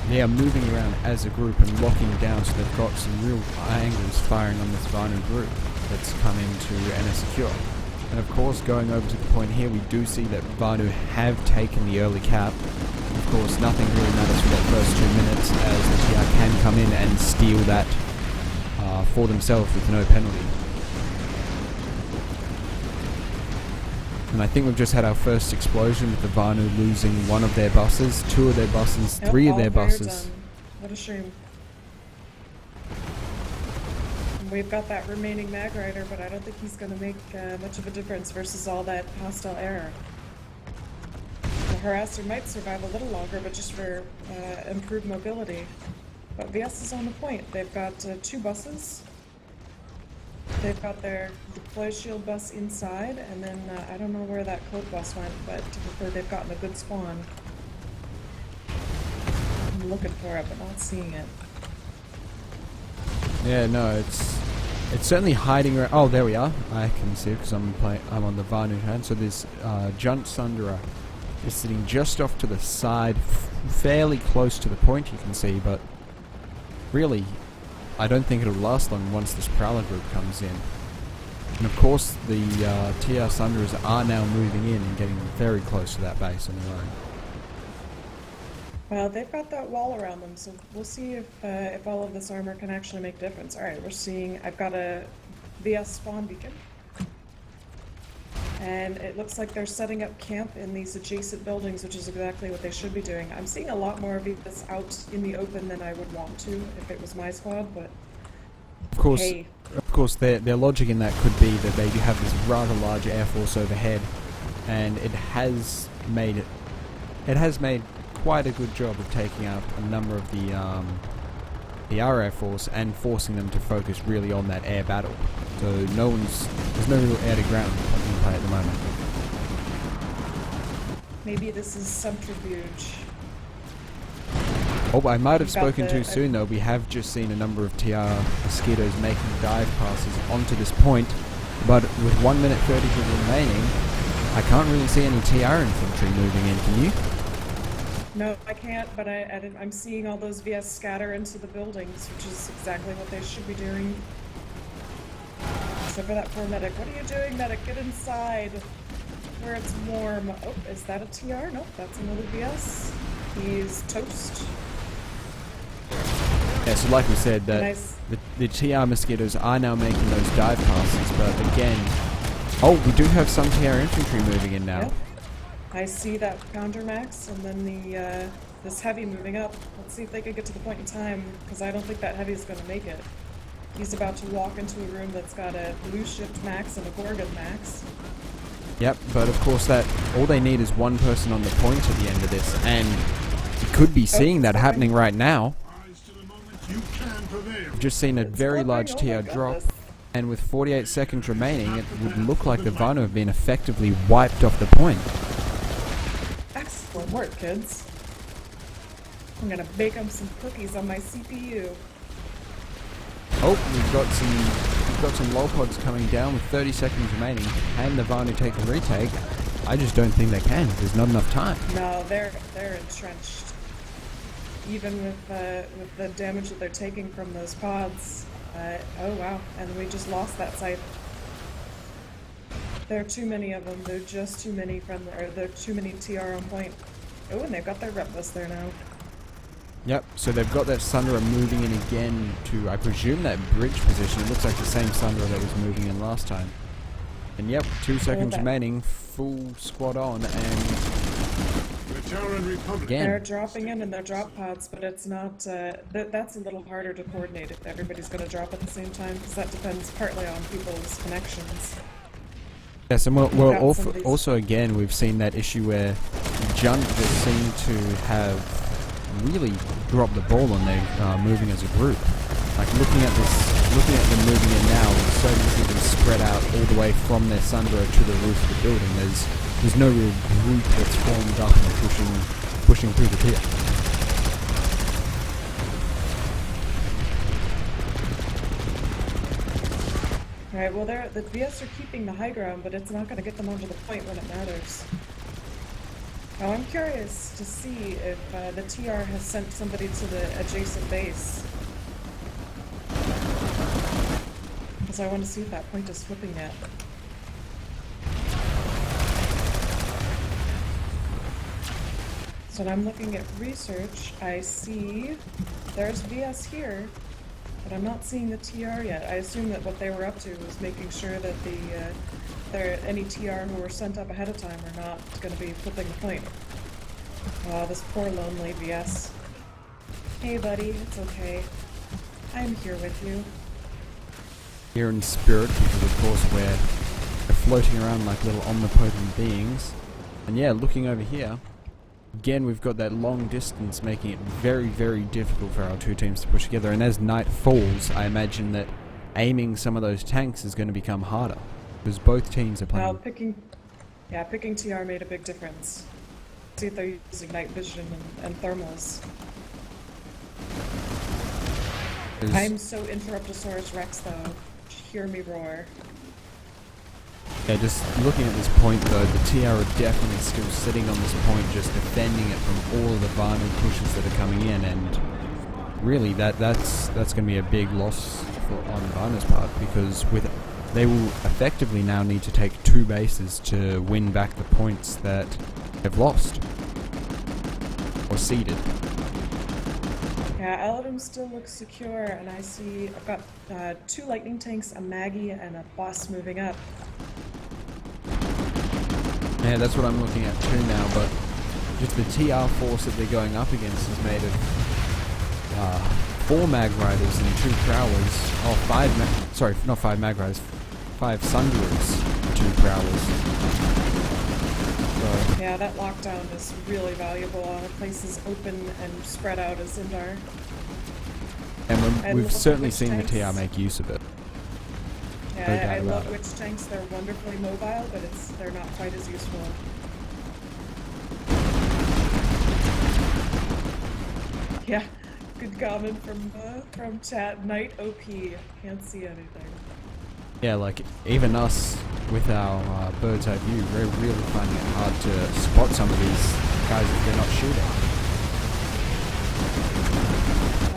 they are moving around as a group and locking down, so they've got some real angles firing on this Vanu group that's come into NS Secure. And of course, going over to the point here, we do see that Vanu have taken the early cap. Of course, nothing really matters for that first 2 minutes, as the TR can come in and steal that for themselves with no penalty. And I think we've just had our first explosion with the Vanu losing one of their buses, 2 of their buses, Yep, 3 of all their fire buses. done. What a shame. We've got that remaining mag rider, but I don't think he's going to make much of a difference versus all that hostile air. The harasser might survive a little longer, but just for improved mobility. But VS is on the point. They've got 2 buses. They've got their deploy shield bus inside, and then I don't know where that code bus went, but hopefully they've gotten a good spawn. I'm looking for it, but not seeing it. Yeah, no, it's certainly hiding around. Oh, there we are. I can see it because I'm on the Vanu hand. So this JUNT Sunderer is sitting just off to the side, fairly close to the point, you can see, but really, I don't think it'll last long once this Prowler group comes in. And of course, the TR Sunderers are now moving in and getting very close to that base on their own. Well, they've got that wall around them, so we'll see if all of this armor can actually make difference. All right, we're seeing. I've got a VS spawn beacon, and it looks like they're setting up camp in these adjacent buildings, which is exactly what they should be doing. I'm seeing a lot more of VS out in the open than I would want to if it was my squad, but Of course, hey. their logic in that could be that they do have this rather large air force overhead, and it has made quite a good job of taking out a number of the our air force and forcing them to focus really on that air battle. So there's no real air to ground in play at the moment. Maybe this is subterfuge. Oh, I might have You've got spoken too soon though. We have just seen a number of TR Mosquitoes making dive passes onto this point, but with 1 minute 30 remaining, I can't really see any TR infantry moving in, can you? No, I can't, but I'm seeing all those VS scatter into the buildings, which is exactly what they should be doing. Except for that poor medic. What are you doing, medic? Get inside where it's warm. Oh, is that a TR? Nope, that's another VS. He's toast. Yeah, so like we said, that Nice. the TR Mosquitoes are now making those dive passes, but again, oh, we do have some TR infantry moving in now. Yep. I see that counter max, and then this heavy moving up. Let's see if they can get to the point in time, because I don't think that heavy is going to make it. He's about to walk into a room that's got a blue shift max and a Gorgon max. Yep, but of course that all they need is one person on the point at the end of this, and you could be seeing that happening right now. Rise to the moment you We've just seen a It's very flipping, large oh my TR drop, goodness. and with 48 seconds remaining, it would look like the Vano have been effectively wiped off the point. Excellent work, kids. I'm gonna bake them some cookies on my CPU. Oh, we've got some low pods coming down with 30 seconds remaining. Can the Vano take a retake? I just don't think they can. There's not enough time. No, they're entrenched. Even with the damage that they're taking from those pods. Oh wow, and we just lost that site. There are too many of them. There are just too many there are too many TR on point. Oh, and they've got their rep bus there now. Yep, so they've got that Sundra moving in again to, I presume, that bridge position. It looks like the same Sundra that was moving in last time. And yep, 2 seconds remaining, full squad on, and again. They're dropping in their drop pods, but it's not, that's a little harder to coordinate if everybody's going to drop at the same time, because that depends partly on people's connections. Yes, and well also again, we've seen that issue where JUNT just seem to have really dropped the ball on their moving as a group. Like looking at them moving in now, it's so easy to spread out all the way from their Sundra to the roof of the building. There's no real group that's formed up and pushing through the tier. Alright, well the VS are keeping the high ground, but it's not going to get them onto the point when it matters. Now I'm curious to see if the TR has sent somebody to the adjacent base. Because I want to see if that point is flipping yet. So when I'm looking at research, I see there's VS here, but I'm not seeing the TR yet. I assume that what they were up to was making sure that any TR who were sent up ahead of time are not going to be flipping the point. Oh, this poor lonely VS. Hey buddy, it's okay. I'm here with you. Here in spirit, because of course we're floating around like little omnipotent beings. And yeah, looking over here, again we've got that long distance making it very, very difficult for our two teams to push together. And as night falls, I imagine that aiming some of those tanks is going to become harder. Because both teams are playing. Well, picking TR made a big difference. See if they're using night vision and thermals. I'm so Interruptosaurus Rex though. Hear me roar. Yeah, just looking at this point though, the TR are definitely still sitting on this point, just defending it from all of the Vano pushes that are coming in, and really that's going to be a big loss on Vano's part, because they will effectively now need to take 2 bases to win back the points that they've lost or ceded. Yeah, Eladom still looks secure, and I see I've got 2 lightning tanks, a Maggie, and a boss moving up. Yeah, that's what I'm looking at too now, but just the TR force that they're going up against is made of 4 Mag Riders and 2 Prowlers. Oh, 5 Mag Riders. 5 Sundras, 2 Prowlers. So. Yeah, that lockdown is really valuable on a place as open and spread out as Zindar. And we've certainly seen the TR make use of it. Yeah, I love which tanks. They're wonderfully mobile, but they're not quite as useful. Yeah, good comment from chat. Night OP, can't see anything. Yeah, like even us with our bird's eye view, we're really finding it hard to spot some of these guys if they're not shooting.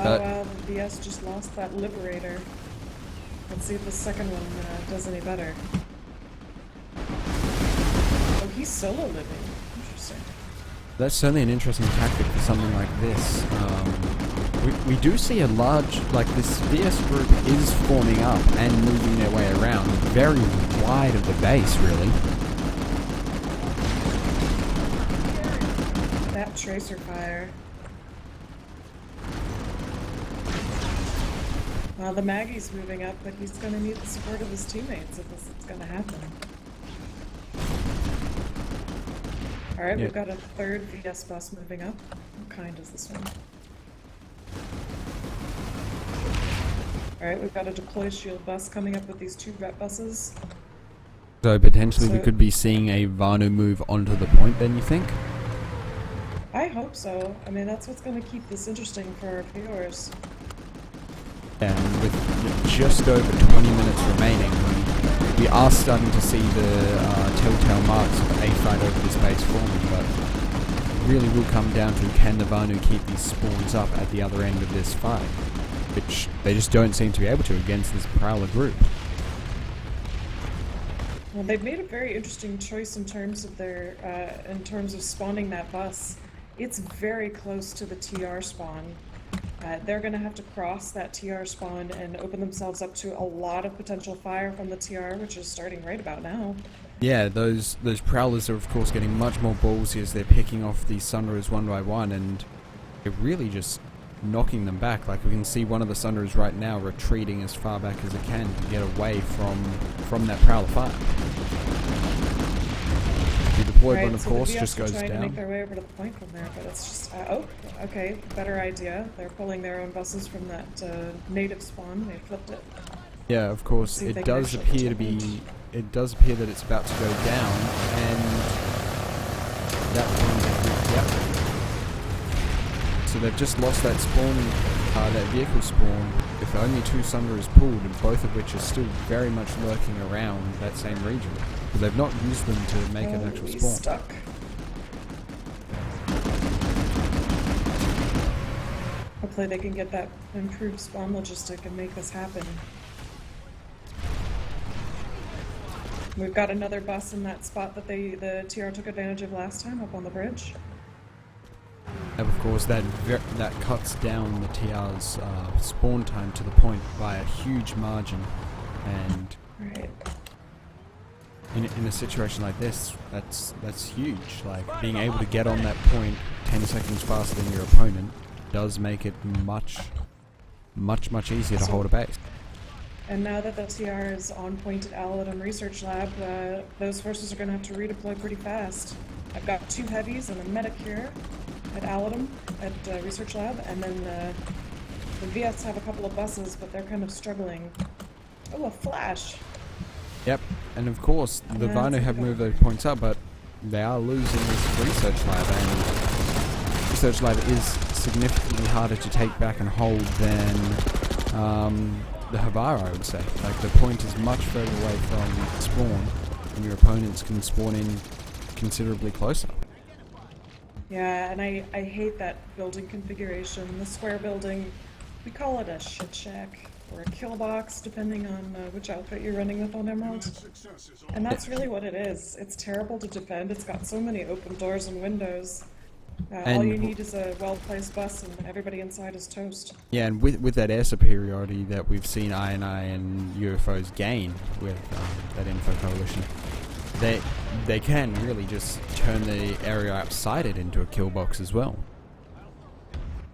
Oh wow, the VS just lost that Liberator. Let's see if the second one does any better. Oh, he's solo living. Interesting. That's certainly an interesting tactic for something like this. We do see a large, like this VS group is forming up and moving their way around, very wide of the base, really. That tracer fire. Well, the Maggie's moving up, but he's going to need the support of his teammates if this is going to happen. Alright, We've got a 3rd VS bus moving up. What kind is this one? Alright, we've got a deploy shield bus coming up with these 2 rep buses. So potentially we So- could be seeing a Vanu move onto the point then, you think? I hope so. I mean, that's what's going to keep this interesting for our viewers. And with just over 20 minutes remaining, we are starting to see the telltale marks of a fight over this base forming, but it really will come down to can the Vanu keep these spawns up at the other end of this fight, which they just don't seem to be able to against this Prowler group. Well, they've made a very interesting choice in terms of their, in terms of spawning that bus. It's very close to the TR spawn. They're going to have to cross that TR spawn and open themselves up to a lot of potential fire from the TR, which is starting right about now. Yeah, those Prowlers are of course getting much more ballsy as they're picking off these Sunderers one by one, and they're really just knocking them back. Like we can see one of the Sunderers right now retreating as far back as it can to get away from that Prowler fire. The deployed one, of so course, the just VS are goes trying to down. make their way over to the point from there, but it's just, oh, okay, better idea. They're pulling their own buses from that native spawn. They flipped it. Yeah, of course, See if they it can does actually appear to get be. It does appear that it's about to go down, and that one, yep. So they've just lost that spawn, that vehicle spawn, with only 2 Sunderers pulled, and both of which are still very much lurking around that same region. But they've not used them to make an actual He's spawn. stuck. Hopefully they can get that improved spawn logistic and make this happen. We've got another bus in that spot that the TR took advantage of last time up on the bridge. And of course, that cuts down the TR's spawn time to the point by a huge margin, and Right. in a situation like this, that's huge. Like being able to get on that point 10 seconds faster than your opponent does make it much easier to hold a base. And now that the TR is on point at Aladdin Research Lab, those forces are going to have to redeploy pretty fast. I've got 2 heavies and a medic here at Aladdin at Research Lab, and then the VS have a couple of buses, but they're kind of struggling. Oh, a flash! Yep, and of course the Yeah, Vanu that's have a good moved those points up, but they are losing this Research Lab, and Research Lab is significantly harder to take back and hold than the Havara, I would say. Like the point is much further away from spawn, and your opponents can spawn in considerably closer. Yeah, and I hate that building configuration. The square building, we call it a shit shack, or a kill box, depending on which outfit you're running with on Emerald. And that's really what it is. It's terrible to defend. It's got so many open doors and windows. All And you need is a well-placed bus, and everybody inside is toast. Yeah, and with that air superiority that we've seen INI and UFOs gain with that info coalition, they can really just turn the area outside it into a kill box as well.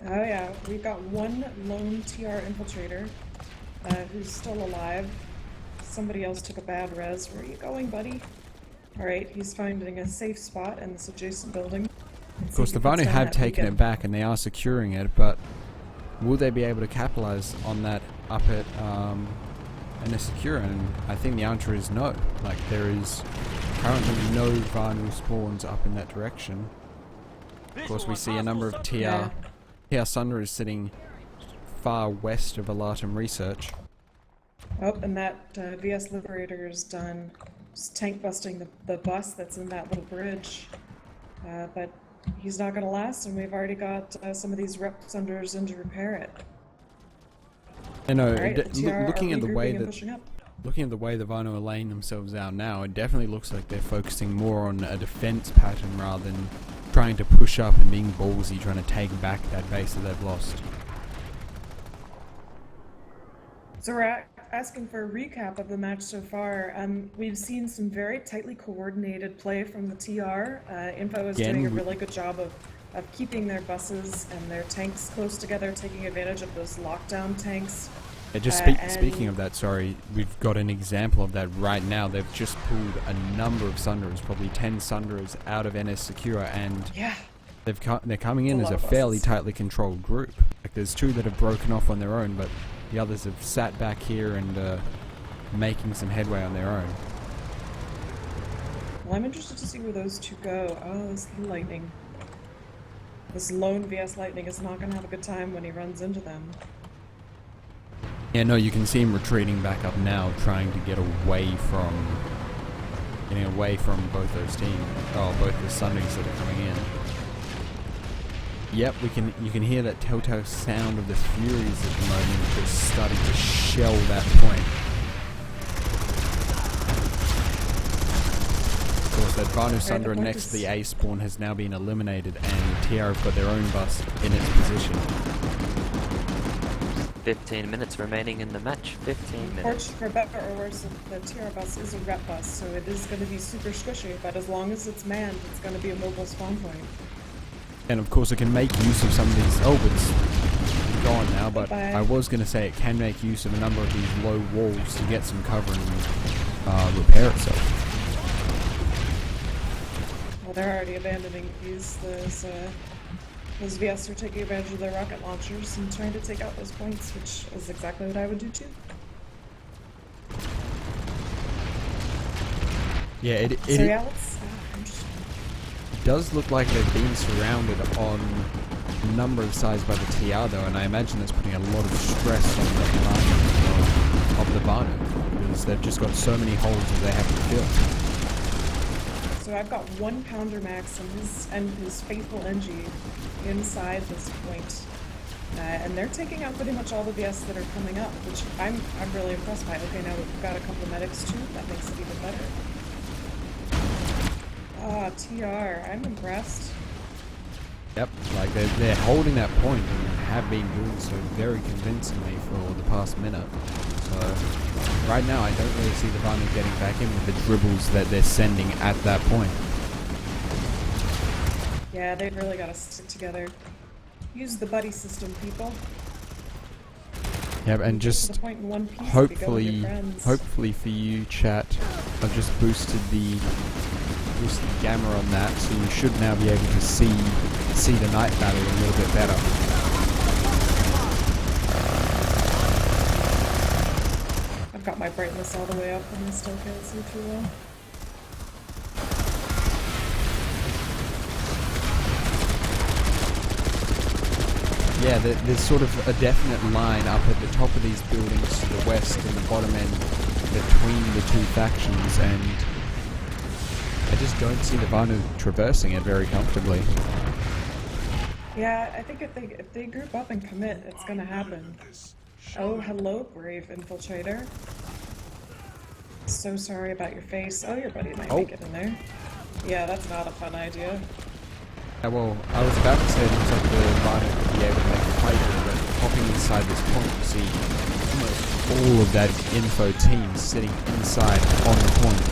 Oh yeah, we've got 1 lone TR infiltrator who's still alive. Somebody else took a bad res. Where are you going, buddy? Alright, he's finding a safe spot in this adjacent building. Of course, the Vanu have taken it back and they are securing it, but will they be able to capitalize on that up at Secura? And I think the answer is no. Like, there is currently no Vanu spawns up in that direction. Of course, we see a number of TR Sunderers sitting far west of Alatum Research. Oh, and that VS Liberator is done just tank busting the bus that's in that little bridge. But he's not going to last, and we've already got some of these rep Sunderers in to repair it. I know, Alright, the TR are looking at the way regrouping and that pushing up. looking at the way the Vanu are laying themselves out now, it definitely looks like they're focusing more on a defense pattern rather than trying to push up and being ballsy, trying to take back that base that they've lost. So we're asking for a recap of the match so far. We've seen some very tightly coordinated play from the TR. Info is doing a really good job of keeping their buses and their tanks close together, taking advantage of those lockdown tanks. Just speaking of that, sorry, we've got an example of that right now. They've just pulled a number of Sunderers, probably 10 Sunderers out of NS Secura, and Yeah. they're coming in It's a as a lot of fairly buses. tightly controlled group. Like, there's 2 that have broken off on their own, but The others have sat back here and making some headway on their own. Well, I'm interested to see where those two go. Oh, this lightning. This lone VS Lightning is not going to have a good time when he runs into them. Yeah, no, you can see him retreating back up now, trying to get away from... getting away from both those teams. Oh, both the Sundings that are coming in. Yep, you can hear that telltale sound of the Furies at the moment, just starting to shell that point. Of course, that Vanu Sundra next to the A spawn has now been eliminated, and TR have got their own bus in its position. 15 minutes remaining in the match. 15 minutes. For better or worse, the TR bus is a rep bus, so it is going to be super squishy, but as long as it's manned, it's going to be a mobile spawn point. And of course it can make use of some of these... Oh, it's gone now, but I was going to say it can make use of a number of these low walls to get some cover and repair itself. Well, they're already abandoning these. Those VS are taking advantage of their rocket launchers and trying to take out those points, which is exactly what I would do too. Yeah, it does look like they've been surrounded on a number of sides by the TR though, and I imagine that's putting a lot of stress on the line of the Vanu, because they've just got so many holes that they have to fill. So I've got 1 pounder max and his faithful NG inside this point. And they're taking out pretty much all the VS that are coming up, which I'm really impressed by. Okay, now we've got a couple medics too, that makes it even better. Ah, TR, I'm impressed. Yep, like they're holding that point and have been doing so very convincingly for the past minute. So right now I don't really see the Vanu getting back in with the dribbles that they're sending at that point. Yeah, they've really got to stick together. Use the buddy system, people. Yep, and just hopefully for you, chat, I've just boosted the gamma on that, so you should now be able to see the night battle a little bit better. I've got my brightness all the way up and I still can't see too well. Yeah, there's sort of a definite line up at the top of these buildings to the west and the bottom end between the two factions, and I just don't see the Vanu traversing it very comfortably. Yeah, I think if they group up and commit, it's gonna happen. Oh, hello, brave infiltrator. So sorry about your face. Oh, your buddy might make it in there. Yeah, that's not a fun idea. Yeah, well, I was about to say it looks like the Vanu could be able to make a fight here, but popping inside this point, you see almost all of that info team sitting inside on the point.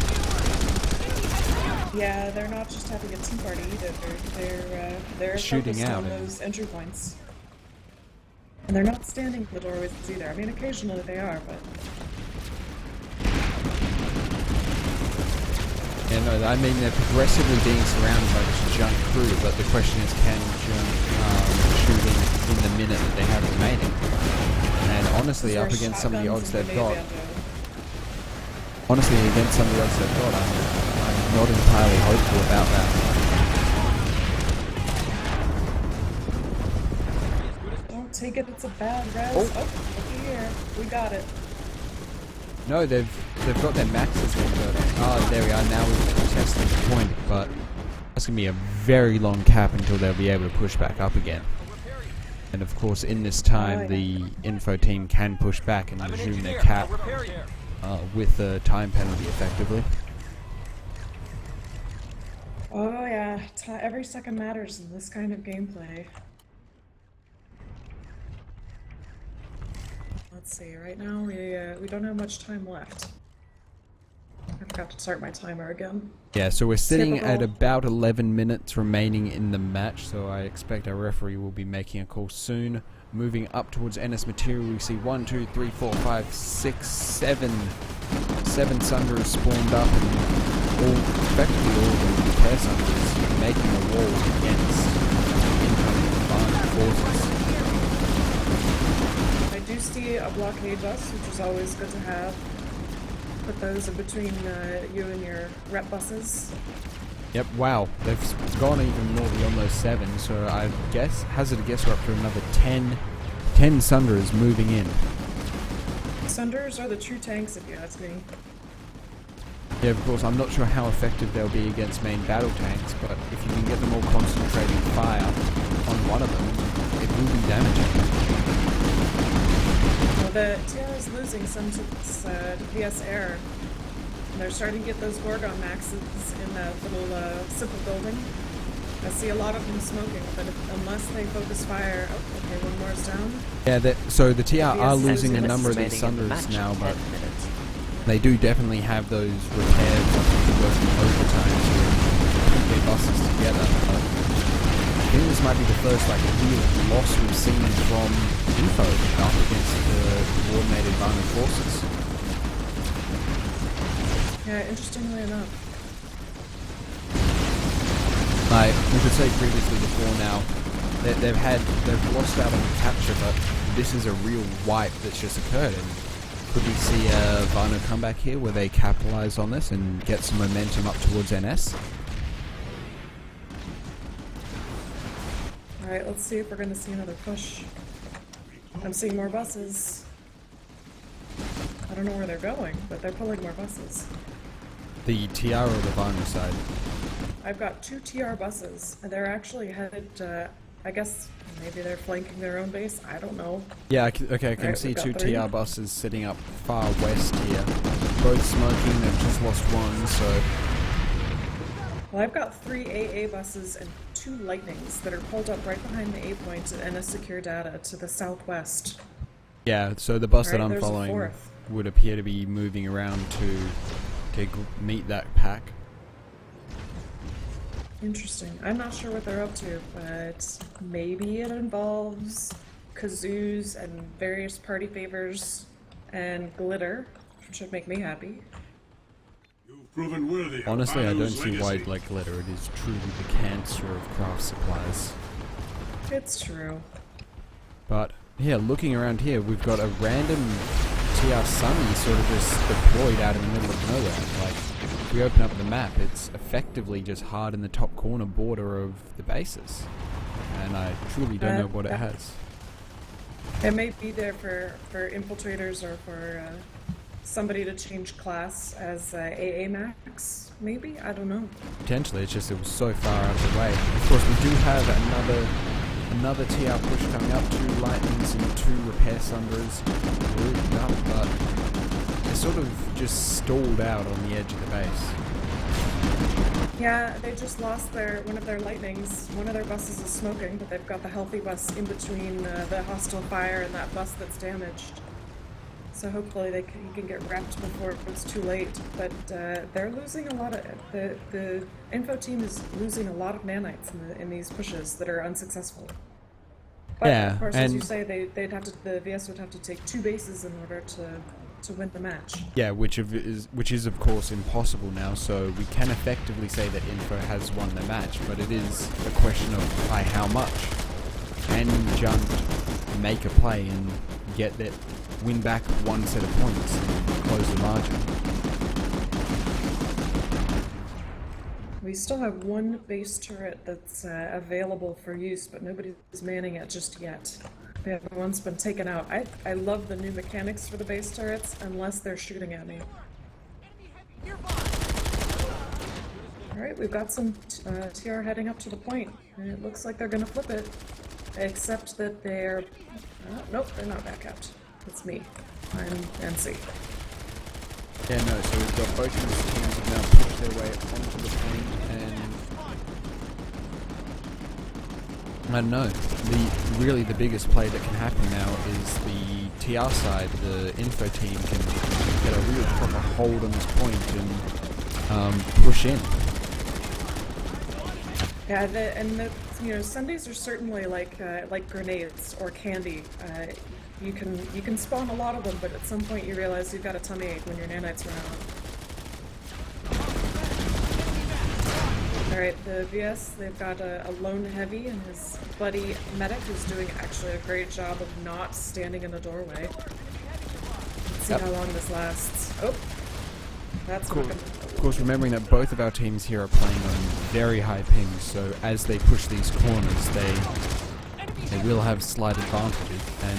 Yeah, they're not just having a tea party either. They're shooting out on those entry points, and they're not standing in the doorways either. I mean, occasionally they are, but yeah, no, I mean they're progressively being surrounded by this JUNT crew. But the question is, can JUNT shoot in the minute that they have remaining? And honestly, up against some of the odds they've got, I'm not entirely hopeful about that. Don't take it, it's a bad res. Oh, looky here. We got it. No, they've got their maxes converted. Ah, there we are, now we're contesting the point, but that's going to be a very long cap until they'll be able to push back up again. And of course, in this time, the info team can push back and resume their cap with the time penalty effectively. Oh yeah, every second matters in this kind of gameplay. Let's see, right now we don't have much time left. I forgot to start my timer again. Yeah, so we're sitting at about 11 minutes remaining in the match, so I expect our referee will be making a call soon. Moving up towards NS material, we see 1, 2, 3, 4, 5, 6, 7 Sundras spawned up, and effectively all the repair Sundras making a wall against incoming Vanu forces. I do see see a blockade bus, which is always good to have. Put those in between you and your rep buses. Yep, wow. They've gone even more beyond those 7, so I guess, hazard a guess, we're up to another 10 Sunderers moving in. Sunderers are the true tanks, if you ask me. Yeah, of course, I'm not sure how effective they'll be against main battle tanks, but if you can get them all concentrating fire on one of them, it will be damaging. Well, the TR is losing some to VS Air. And they're starting to get those Gorgon Maxes in that little simple building. I see a lot of them smoking, but unless they focus fire... Oh, okay, one more is down. Yeah, so the TR are VS losing a minutes number of these remaining in the Sunderers match. now, but 10 minutes. they do definitely have those repairs of working overtime to keep their buses together. But I think this might be the first real loss we've seen from Info up against the coordinated Varno forces. Yeah, interestingly enough. Like we could say previously before now, they've lost out on the capture, but this is a real wipe that's just occurred. And could we see a Varno comeback here where they capitalize on this and get some momentum up towards NS? Alright, let's see if we're going to see another push. I'm seeing more buses. I don't know where they're going, but they're pulling more buses. The TR or the Varno side? I've got 2 TR buses, and they're actually headed, I guess maybe they're flanking their own base, I don't know. Yeah, I can Right, see we've got 2 3. TR buses sitting up far west here. Both smoking, they've just lost one, so... Well, I've got 3 AA buses and 2 Lightnings that are pulled up right behind the A point at NS Secure Data to the southwest. Yeah, so the bus that Right, I'm there's a following 4th. would appear to be moving around to meet that pack. Interesting. I'm not sure what they're up to, but maybe it involves kazoos and various party favors and glitter, which would make me happy. You've proven worthy of Honestly, I don't Varno's see why legacy. like glitter. It is truly the cancer of craft supplies. It's true. But yeah, looking around here, we've got a random TR Sunny sort of just deployed out in the middle of nowhere. Like, if we open up the map, it's effectively just hard in the top corner border of the bases. And I truly don't know what it has. It may be there for infiltrators or for somebody to change class as AA Max, maybe? I don't know. Potentially, it's just it was so far out of the way. Of course, we do have another TR push coming up, 2 Lightnings and 2 repair Sunderers moving up, but they're sort of just stalled out on the edge of the base. Yeah, they just lost one of their Lightnings. One of their buses is smoking, but they've got the healthy bus in between the hostile fire and that bus that's damaged. So hopefully he can get wrecked before it's too late. But they're losing a lot of... The info team is losing a lot of nanites in these pushes that are unsuccessful. But Yeah, of course, as you and- say, the VS would have to take 2 bases in order to win the match. Yeah, which is of course impossible now, so we can effectively say that Info has won the match, but it is a question of by how much. Can JUNT make a play and win back 1 set of points and close the margin? We still have 1 base turret that's available for use, but nobody's manning it just yet. The other one's been taken out. I love the new mechanics for the base turrets, unless they're shooting at me. Alright, we've got some TR heading up to the point, and it looks like they're gonna flip it. Except that they're... nope, they're not back out. It's me. I'm NC. Yeah, no, so we've got both of these teams have now pushed their way onto the point, and I don't know, really the biggest play that can happen now is the TR side, the info team can get a real proper hold on this point and push in. Yeah, Sundays are certainly like grenades or candy. You can spawn a lot of them, but at some point you realize you've got a tummy ache when your nanites run out. Alright, the VS, they've got a lone heavy and his buddy medic who's doing actually a great job of not standing in the doorway. Let's see how long this lasts. Oh, that's Cool. looking... Of course, remembering that both of our teams here are playing on very high pings, so as they push these corners, they will have slight advantages, and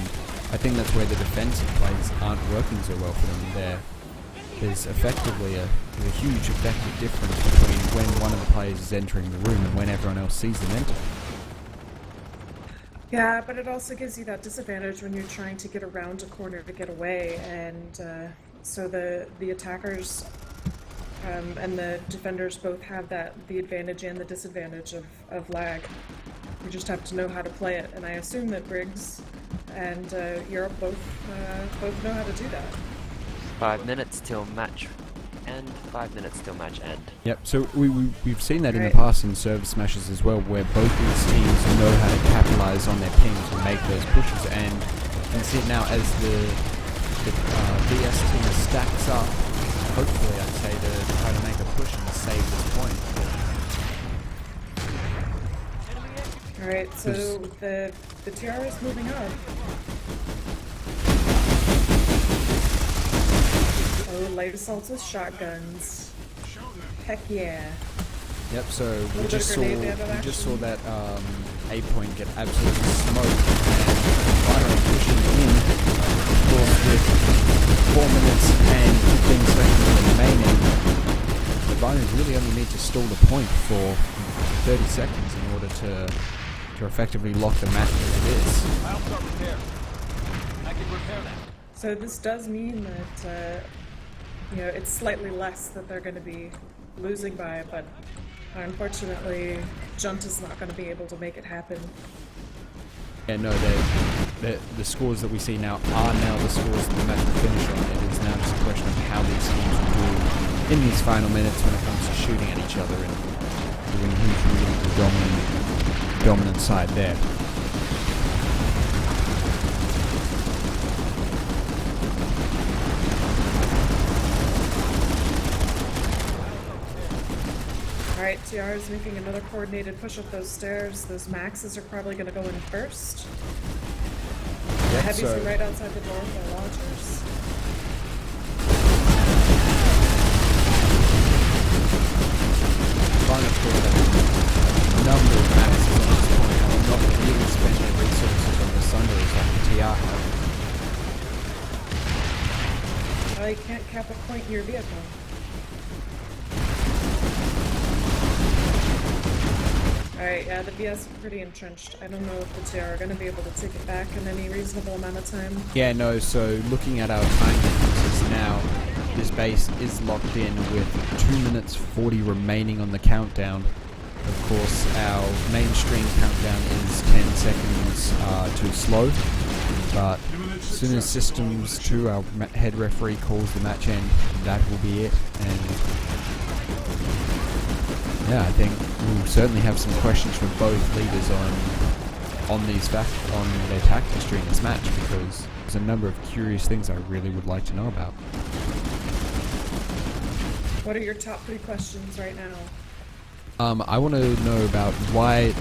I think that's where the defensive plays aren't working so well for them. There's effectively a huge effective difference between when one of the players is entering the room and when everyone else sees them enter. Yeah, but it also gives you that disadvantage when you're trying to get around a corner to get away, and so the attackers and the defenders both have the advantage and the disadvantage of lag. You just have to know how to play it, and I assume that BRIGGS and Europe both know how to do that. 5 minutes till match end. 5 minutes till match end. Yep, so we've seen that in the Right. past in service smashes as well, where both these teams know how to capitalize on their pings and make those pushes, and you can see it now as the VS team stacks up, hopefully I'd say, to try to make a push and save this point. Alright, so the TR is moving up. Oh, light assaults with shotguns. Heck yeah. Yep, so we bit just of saw grenade ammo action. that A point get absolutely smoked, and finally pushing in, of course, with 4 minutes and 15 seconds remaining. The Viners really only need to stall the point for 30 seconds in order to effectively lock the match as it is. I'll start repair. I can repair that. So this does mean that, it's slightly less that they're going to be losing by, but unfortunately, JUNT is not going to be able to make it happen. Yeah, no, the scores that we see now are now the scores that the match will finish on. It is now just a question of how these teams will do in these final minutes when it comes to shooting at each other and doing who's really the dominant side there. Alright, TR is making another coordinated push up those stairs. Those maxes are probably going to go in first. The Yep, heavies so are right outside the door with their launchers. Fun, of course, a number of maxes at this point and not really spend their resources on the Sunders like the TR have. Well, you can't cap a point in your vehicle. Alright, yeah, the VS are pretty entrenched. I don't know if the TR are going to be able to take it back in any reasonable amount of time. Yeah, no, so looking at our time differences now, this base is locked in with 2 minutes 40 remaining on the countdown. Of course, our mainstream countdown is 10 seconds too slow, but as soon as Systems 2, our head referee, calls the match end, that will be it. And yeah, I think we'll certainly have some questions from both leaders on their tactics during this match, because there's a number of curious things I really would like to know about. What are your top 3 questions right now? I want to know about what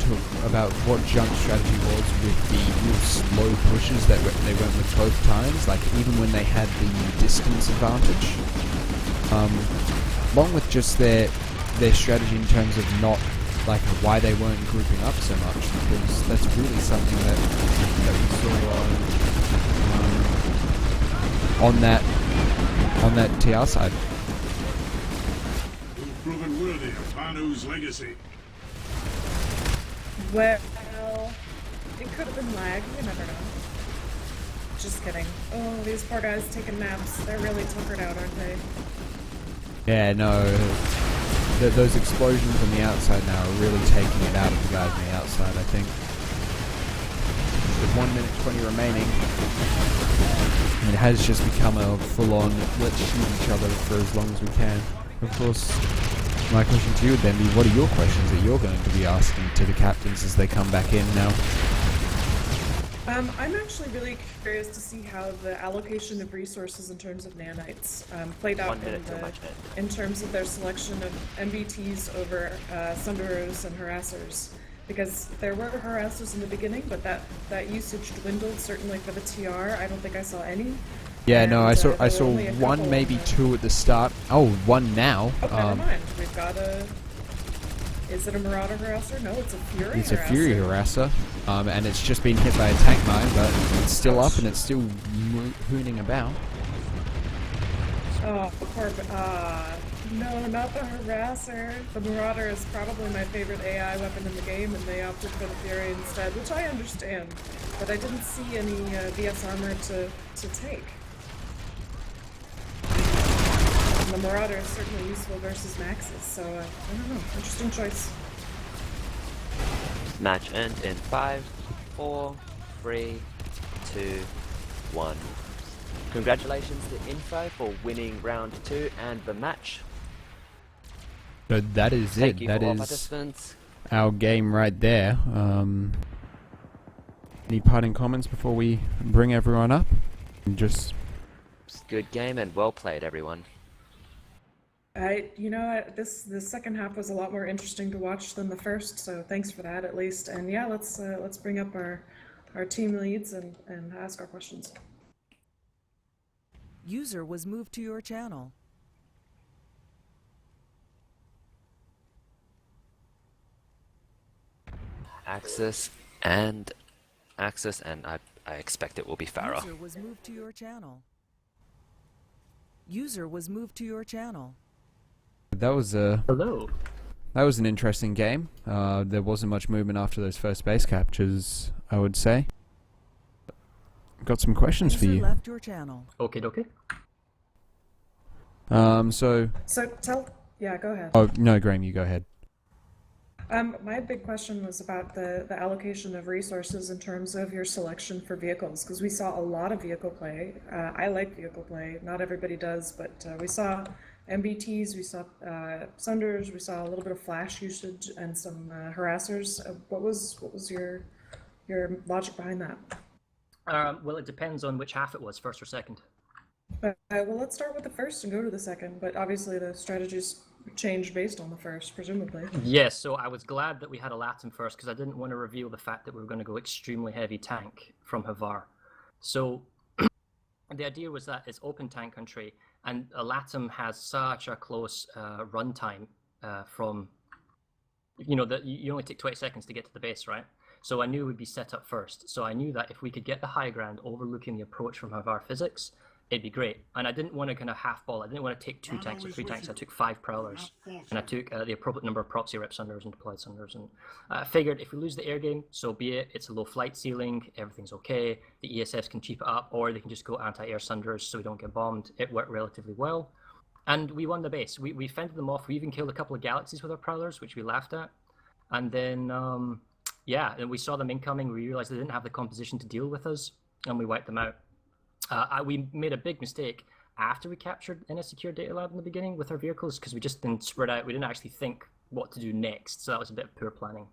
JUNT strategy was with the real slow pushes that they went with both times, like even when they had the distance advantage. Along with just their strategy in terms of not, like, why they weren't grouping up so much, because that's really something that we saw on that TR side. You've proven worthy of Hanu's legacy. Well, it could have been lag. You never know. Just kidding. Oh, these poor guys taking naps. They're really tuckered out, aren't they? Yeah, no. Those explosions on the outside now are really taking it out of the guys on the outside, I think. With 1 minute 20 remaining, it has just become a full-on let's shoot each other for as long as we can. Of course, my question to you would then be, what are your questions that you're going to be asking to the captains as they come back in now? I'm actually really curious to see how the allocation of resources in terms of nanites played out 1 minute till match end. in terms of their selection of MBTs over Sunderos and harassers. Because there were harassers in the beginning, but that usage dwindled, certainly for the TR. I don't think I saw any. Yeah, no, I there saw were only a one, couple maybe on the- two at the start. Oh, one now. Oh, never mind. We've got a... Is it a Marauder harasser? No, it's a Fury It's a harasser. Fury harasser, and it's just been hit by a tank mine, but it's still up and it's still hooning about. Oh, poor... no, not the harasser. The Marauder is probably my favorite AI weapon in the game, and they opted for the Fury instead, which I understand. But I didn't see any VS armor to take. And the Marauder is certainly useful versus Maxes, so I don't know. Interesting choice. Match end in 5, 4, 3, 2, 1. Congratulations to Info for winning round 2 and the match. So that is Thank it. you That for all is participants. our game right there. Any parting comments before we bring everyone up? Just Good game and well played, everyone. The second half was a lot more interesting to watch than the first, so thanks for that at least. And yeah, let's bring up our team leads and ask our questions. User was moved to your channel. Axis and I expect it will be Farah. User was moved to your channel. User was moved to your channel. that was Hello. that was an interesting game. There wasn't much movement after those first base captures, I would say. Got some questions for User you. left your channel. Okay, dokie. So Yeah, go ahead. oh no, Graham, you go ahead. My big question was about the allocation of resources in terms of your selection for vehicles, because we saw a lot of vehicle play. I like vehicle play. Not everybody does, but we saw MBTs, we saw Sunders, we saw a little bit of flash usage and some harassers. What was your logic behind that? Well, it depends on which half it was, first or second. Well, let's start with the first and go to the second, but obviously the strategies changed based on the first, presumably. Yes, so I was glad that we had a Latin first because I didn't want to reveal the fact that we were going to go extremely heavy tank from Havar. So the idea was that it's open tank country and a Latin has such a close runtime from, that you only take 20 seconds to get to the base, right? So I knew we'd be set up first. So I knew that if we could get the high ground overlooking the approach from Havar physics, it'd be great. And I didn't want to kind of half ball. I didn't want to take 2 tanks or 3 tanks. I took 5 prowlers, and I took the appropriate number of proxy rep sunders and deployed sunders. And I figured if we lose the air game, so be it. It's a low flight ceiling. Everything's okay. The ESFs can cheap it up, or they can just go anti-air sunders so we don't get bombed. It worked relatively well. And we won the base. We fended them off. We even killed a couple of galaxies with our prowlers, which we laughed at. And then, and we saw them incoming. We realized they didn't have the composition to deal with us, and we wiped them out. We made a big mistake after we captured in a secure data lab in the beginning with our vehicles because we just didn't spread out. We didn't actually think what to do next, so that was a bit of poor planning.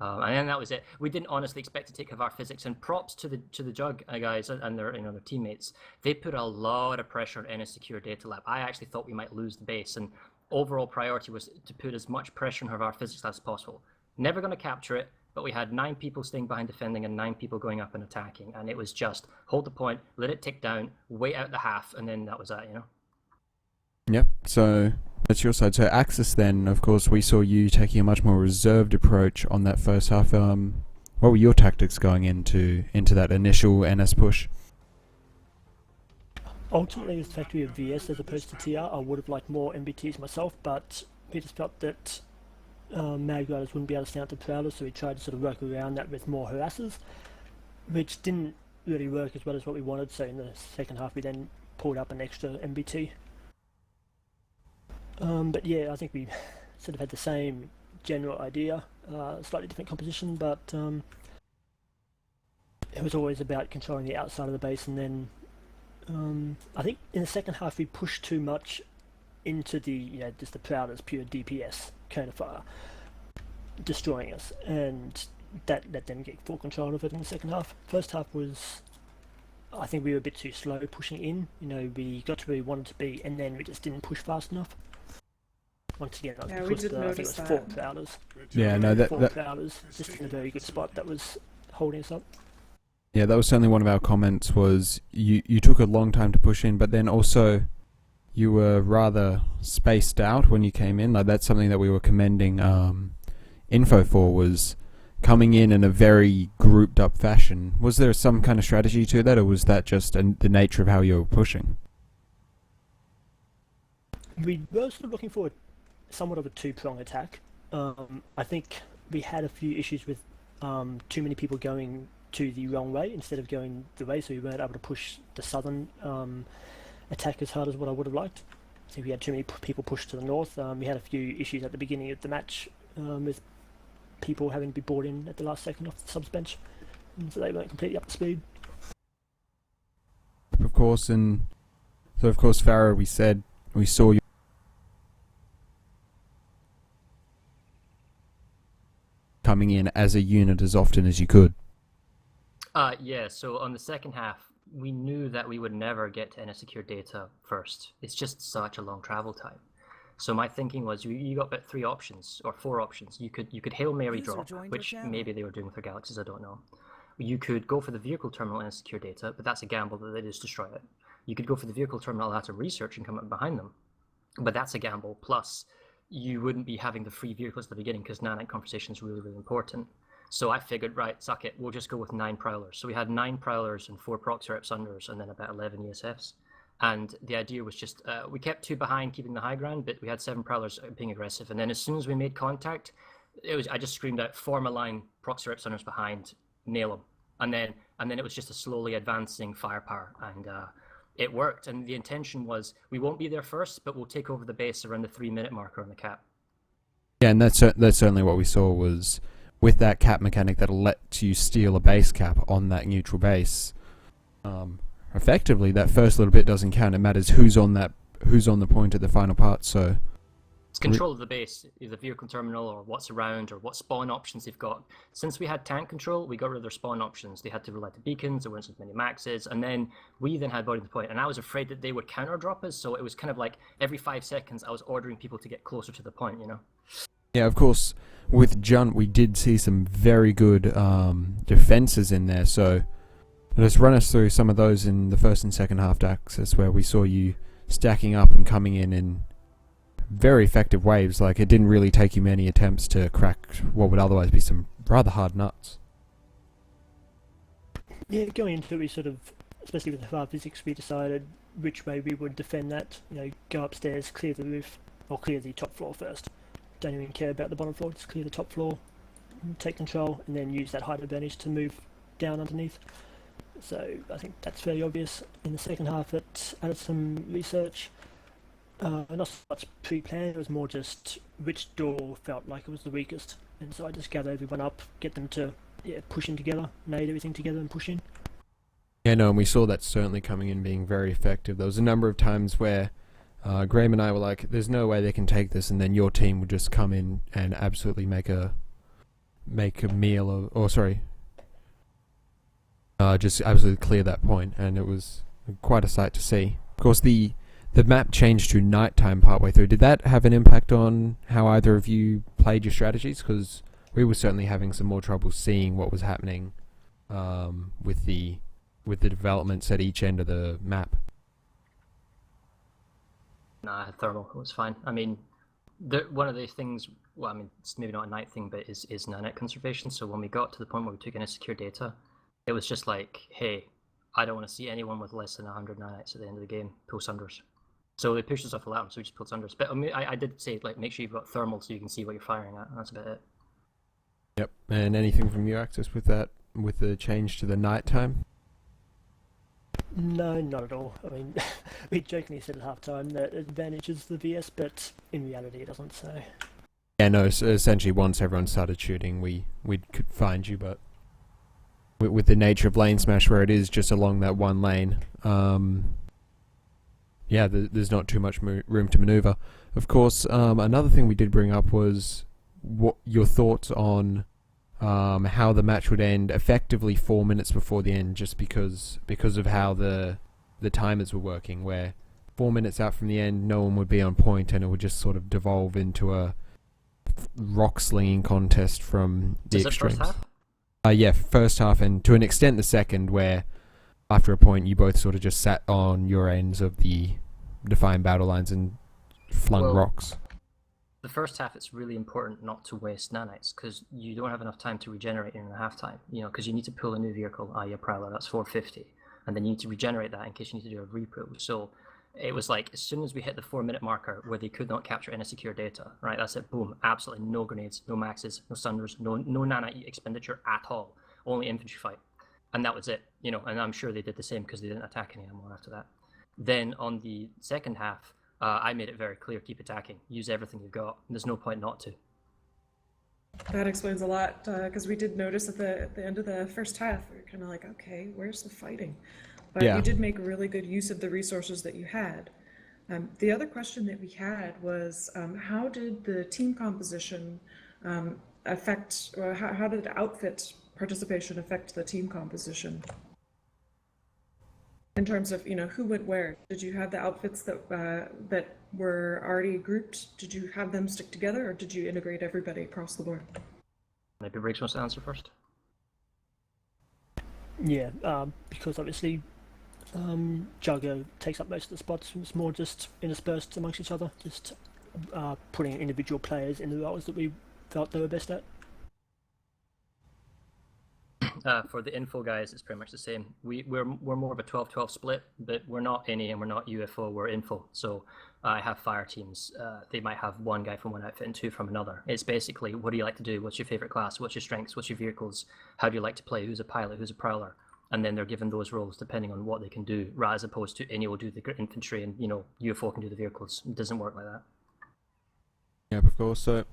And then that was it. We didn't honestly expect to take Havar physics. And props to the Jug guys and their their teammates. They put a lot of pressure in a secure data lab. I actually thought we might lose the base, and overall priority was to put as much pressure on Havar physics as possible. Never going to capture it. But we had 9 people staying behind defending and 9 people going up and attacking. And it was just hold the point, let it tick down, wait out the half, and then that was that, Yep, so that's your side. So Axis then, of course, we saw you taking a much more reserved approach on that first half. What were your tactics going into that initial NS push? Ultimately, with the fact we have VS as opposed to TR, I would have liked more MBTs myself, but we just felt that Mag Riders wouldn't be able to stand up to Prowlers, so we tried to sort of work around that with more harassers, which didn't really work as well as what we wanted, so in the second half we then pulled up an extra MBT. But yeah, I think we sort of had the same general idea, slightly different composition, but it was always about controlling the outside of the base, and then I think in the second half we pushed too much into the, just the Prowlers pure DPS cone of fire, destroying us, and that let them get full control of it in the second half. First half was, I think we were a bit too slow pushing in. You know, we got to where we wanted to be, and then we just didn't push fast enough. Once again, that was because I think it was 4 Prowlers. Yeah, no, that 4 Prowlers just in a very good spot that was holding us up. Yeah, that was certainly one of our comments, was you took a long time to push in, but then also you were rather spaced out when you came in. Like, that's something that we were commending Info for, was coming in a very grouped up fashion. Was there some kind of strategy to that, or was that just the nature of how you were pushing? We were sort of looking for somewhat of a two-prong attack. I think we had a few issues with too many people going to the wrong way instead of going the way, so we weren't able to push the southern attack as hard as what I would have liked. I think we had too many people push to the north. We had a few issues at the beginning of the match with people having to be brought in at the last second off the subs bench, and so they weren't completely up to speed. Of course, and so of course, Farah, we saw you coming in as a unit as often as you could. Yeah, so on the second half, we knew that we would never get to any secure data first. It's just such a long travel time. So my thinking was, you got about 3 options, or 4 options. You could Hail Mary User drop, joined your which channel. maybe they were doing with their galaxies, I don't know. You could go for the vehicle terminal and secure data, but that's a gamble that they just destroy it. You could go for the vehicle terminal after research and come up behind them, but that's a gamble. Plus, you wouldn't be having the free vehicles at the beginning, because nanite conversation is really, really important. So I figured, right, suck it, we'll just go with 9 Prowlers. So we had 9 Prowlers and 4 Proxy Reps unders, and then about 11 ESFs. And the idea was just, we kept 2 behind, keeping the high ground, but we had 7 Prowlers being aggressive. And then as soon as we made contact, I just screamed out, form a line, Proxy Reps unders behind, nail them. And then it was just a slowly advancing firepower, and it worked. And the intention was, we won't be there first, but we'll take over the base around the 3-minute marker on the cap. Yeah, and that's certainly what we saw, was with that cap mechanic that'll let you steal a base cap on that neutral base. Effectively, that first little bit doesn't count. It matters who's on the point at the final part. So it's control of the base, either vehicle terminal or what's around or what spawn options they've got. Since we had tank control, we got rid of their spawn options. They had to rely on beacons, there weren't as many maxes, and then we then had boarding the point, and I was afraid that they would counter drop us, so it was kind of like every 5 seconds I was ordering people to get closer to the point, you know? yeah, of course, with JUNT we did see some very good defenses in there. So just run us through some of those in the first and second half axis, where we saw you stacking up and coming in very effective waves. Like, it didn't really take you many attempts to crack what would otherwise be some rather hard nuts. Yeah, going into it, we sort of, especially with the hard physics, we decided which way we would defend that. You know, go upstairs, clear the roof, or clear the top floor first. Don't even care about the bottom floor, just clear the top floor, take control, and then use that height advantage to move down underneath. So I think that's very obvious. In the second half, it added some research. Not so much pre-planned, it was more just which door felt like it was the weakest. And so I just gathered everyone up, get them to push in together, nade everything together and push in. Yeah, no, and we saw that certainly coming in being very effective. There was a number of times where Graham and I were like, there's no way they can take this, and then your team would just come in and absolutely make a meal of, just absolutely clear that point, and it was quite a sight to see. Of course, the map changed to nighttime partway through. Did that have an impact on how either of you played your strategies? Because we were certainly having some more trouble seeing what was happening with the developments at each end of the map. Nah, I had thermal, it was fine. I mean, one of the things, well, I mean, it's maybe not a night thing, but is nanite conservation. So when we got to the point where we took in a secure data, it was just like, hey, I don't want to see anyone with less than 100 nanites at the end of the game pull sunders. So they pushed us off the ladder, so we just pulled sunders. But I mean, I did say, like, make sure you've got thermal so you can see what you're firing at, and that's about it. Yep. And anything from you, Axis, with that, with the change to the nighttime? No, not at all. I mean, we jokingly said at halftime that it advantages the VS, but in reality it doesn't, so... Yeah, no, so essentially once everyone started shooting, we could find you, but with the nature of LaneSmash, where it is just along that one lane, yeah, there's not too much room to maneuver. Of course, another thing we did bring up was what your thoughts on how the match would end effectively 4 minutes before the end, just because of how the timers were working, where 4 minutes out from the end no one would be on point and it would just sort of devolve into a rock slinging contest from the extremes. First half? Yeah, first half, and to an extent the second, where after a point you both sort of just sat on your ends of the defined battle lines and flung rocks. The first half, it's really important not to waste nanites, because you don't have enough time to regenerate in the halftime. Because you need to pull a new vehicle, i.e. a Prowler, that's 450, and then you need to regenerate that in case you need to do a repull. So it was like, as soon as we hit the 4 minute marker where they could not capture any secure data, right, that's it, boom, absolutely no grenades, no maxes, no sunders, no nanite expenditure at all, only infantry fight. And that was it, and I'm sure they did the same because they didn't attack any more after that. Then on the second half, I made it very clear, keep attacking, use everything you've got, there's no point not to. That explains a lot, because we did notice at the end of the first half, we were kind of like, okay, where's the fighting? But you did make really good use of the resources that you had. The other question that we had was, how did the team composition affect, or how did outfit participation affect the team composition? In terms of, who went where? Did you have the outfits that that were already grouped? Did you have them stick together, or did you integrate everybody across the board? Maybe Briggs wants to answer first. Yeah, because obviously Juggo takes up most of the spots. It's more just interspersed amongst each other, just putting individual players in the roles that we felt they were best at. For the info guys, it's pretty much the same. We're more of a 12-12 split, but we're not NA and we're not UFO, we're info. So I have fire teams. They might have one guy from one outfit and two from another. It's basically, what do you like to do? What's your favorite class? What's your strengths? What's your vehicles? How do you like to play? Who's a pilot? Who's a prowler? And then they're given those roles depending on what they can do, rather as opposed to NA will do the infantry and UFO can do the vehicles. It doesn't work like that. Yep, of course. So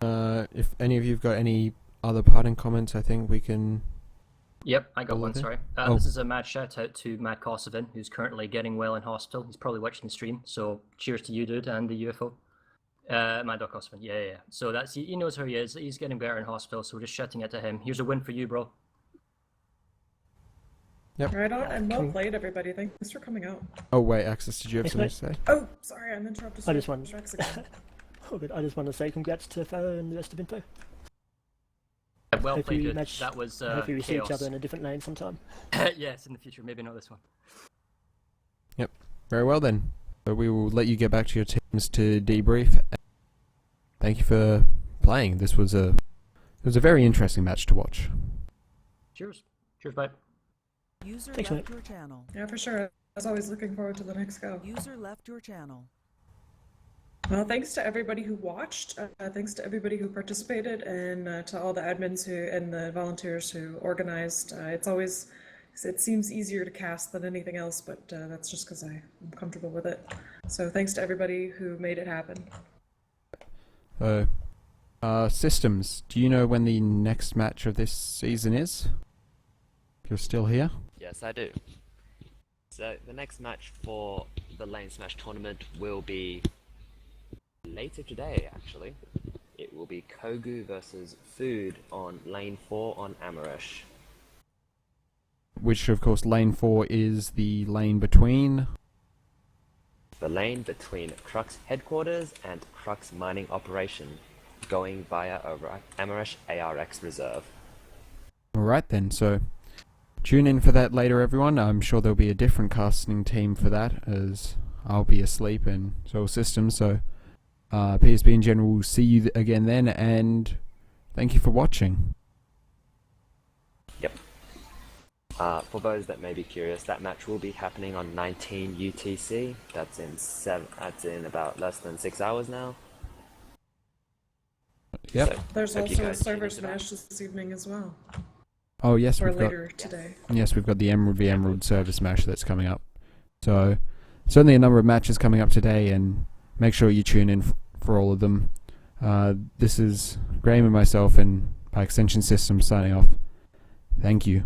if any of you've got any other parting comments, I think we can... Yep, I got All one, okay? sorry. This is a mad shout out to Mad Kosovan, who's currently getting well in hospital. He's probably watching the stream, so cheers to you, dude, and the UFO. Mad Kosovan, yeah. So that's he knows who he is. He's getting better in hospital, so we're just shouting it to him. Here's a win for you, bro. Yep. Right on, and well played, everybody. Thanks for coming out. Oh wait, Access, did you have Yes, something to say? Oh, sorry, I'm interrupted. I just want- Rex again. Oh, good. I just want to say congrats to Farah and the rest of Info. Well Hope played, you dude. match- That was Hope you see each chaos. other in a different lane sometime. Yes, in the future, maybe not this one. Very well then. So we will let you get back to your teams to debrief. Thank you for playing. It was a very interesting match to watch. Cheers. Cheers, bye. User Thanks, left mate. your channel. Yeah, for sure. I was always looking forward to the next go. User left your channel. Well, thanks to everybody who watched, thanks to everybody who participated, and to all the admins and the volunteers who organized. It seems easier to cast than anything else, but that's just because I'm comfortable with it. So thanks to everybody who made it happen. Systems, do you know when the next match of this season is? You're still here? Yes, I do. So the next match for the LaneSmash tournament will be later today, actually. It will be Kogu versus Food on Lane 4 on Amaresh. Which, of course, lane 4 is the lane between... The lane between Crux headquarters and Crux mining operation, going via Amaresh ARX reserve. Alright then, so tune in for that later, everyone. I'm sure there'll be a different casting team for that, as I'll be asleep and so will Systems. So PSB in general will see you again then, and thank you for watching. Yep. For those that may be curious, that match will be happening on 19 UTC. That's in about less than 6 hours now. Yep. So, There's hope you also a guys tune server into that. smash this evening as well, Oh yes, or we've got... later today. Yes, we've got the Emerald v Emerald Service Smash that's coming up. So, certainly a number of matches coming up today, and make sure you tune in for all of them. This is Graham and myself, and by extension Systems signing off. Thank you.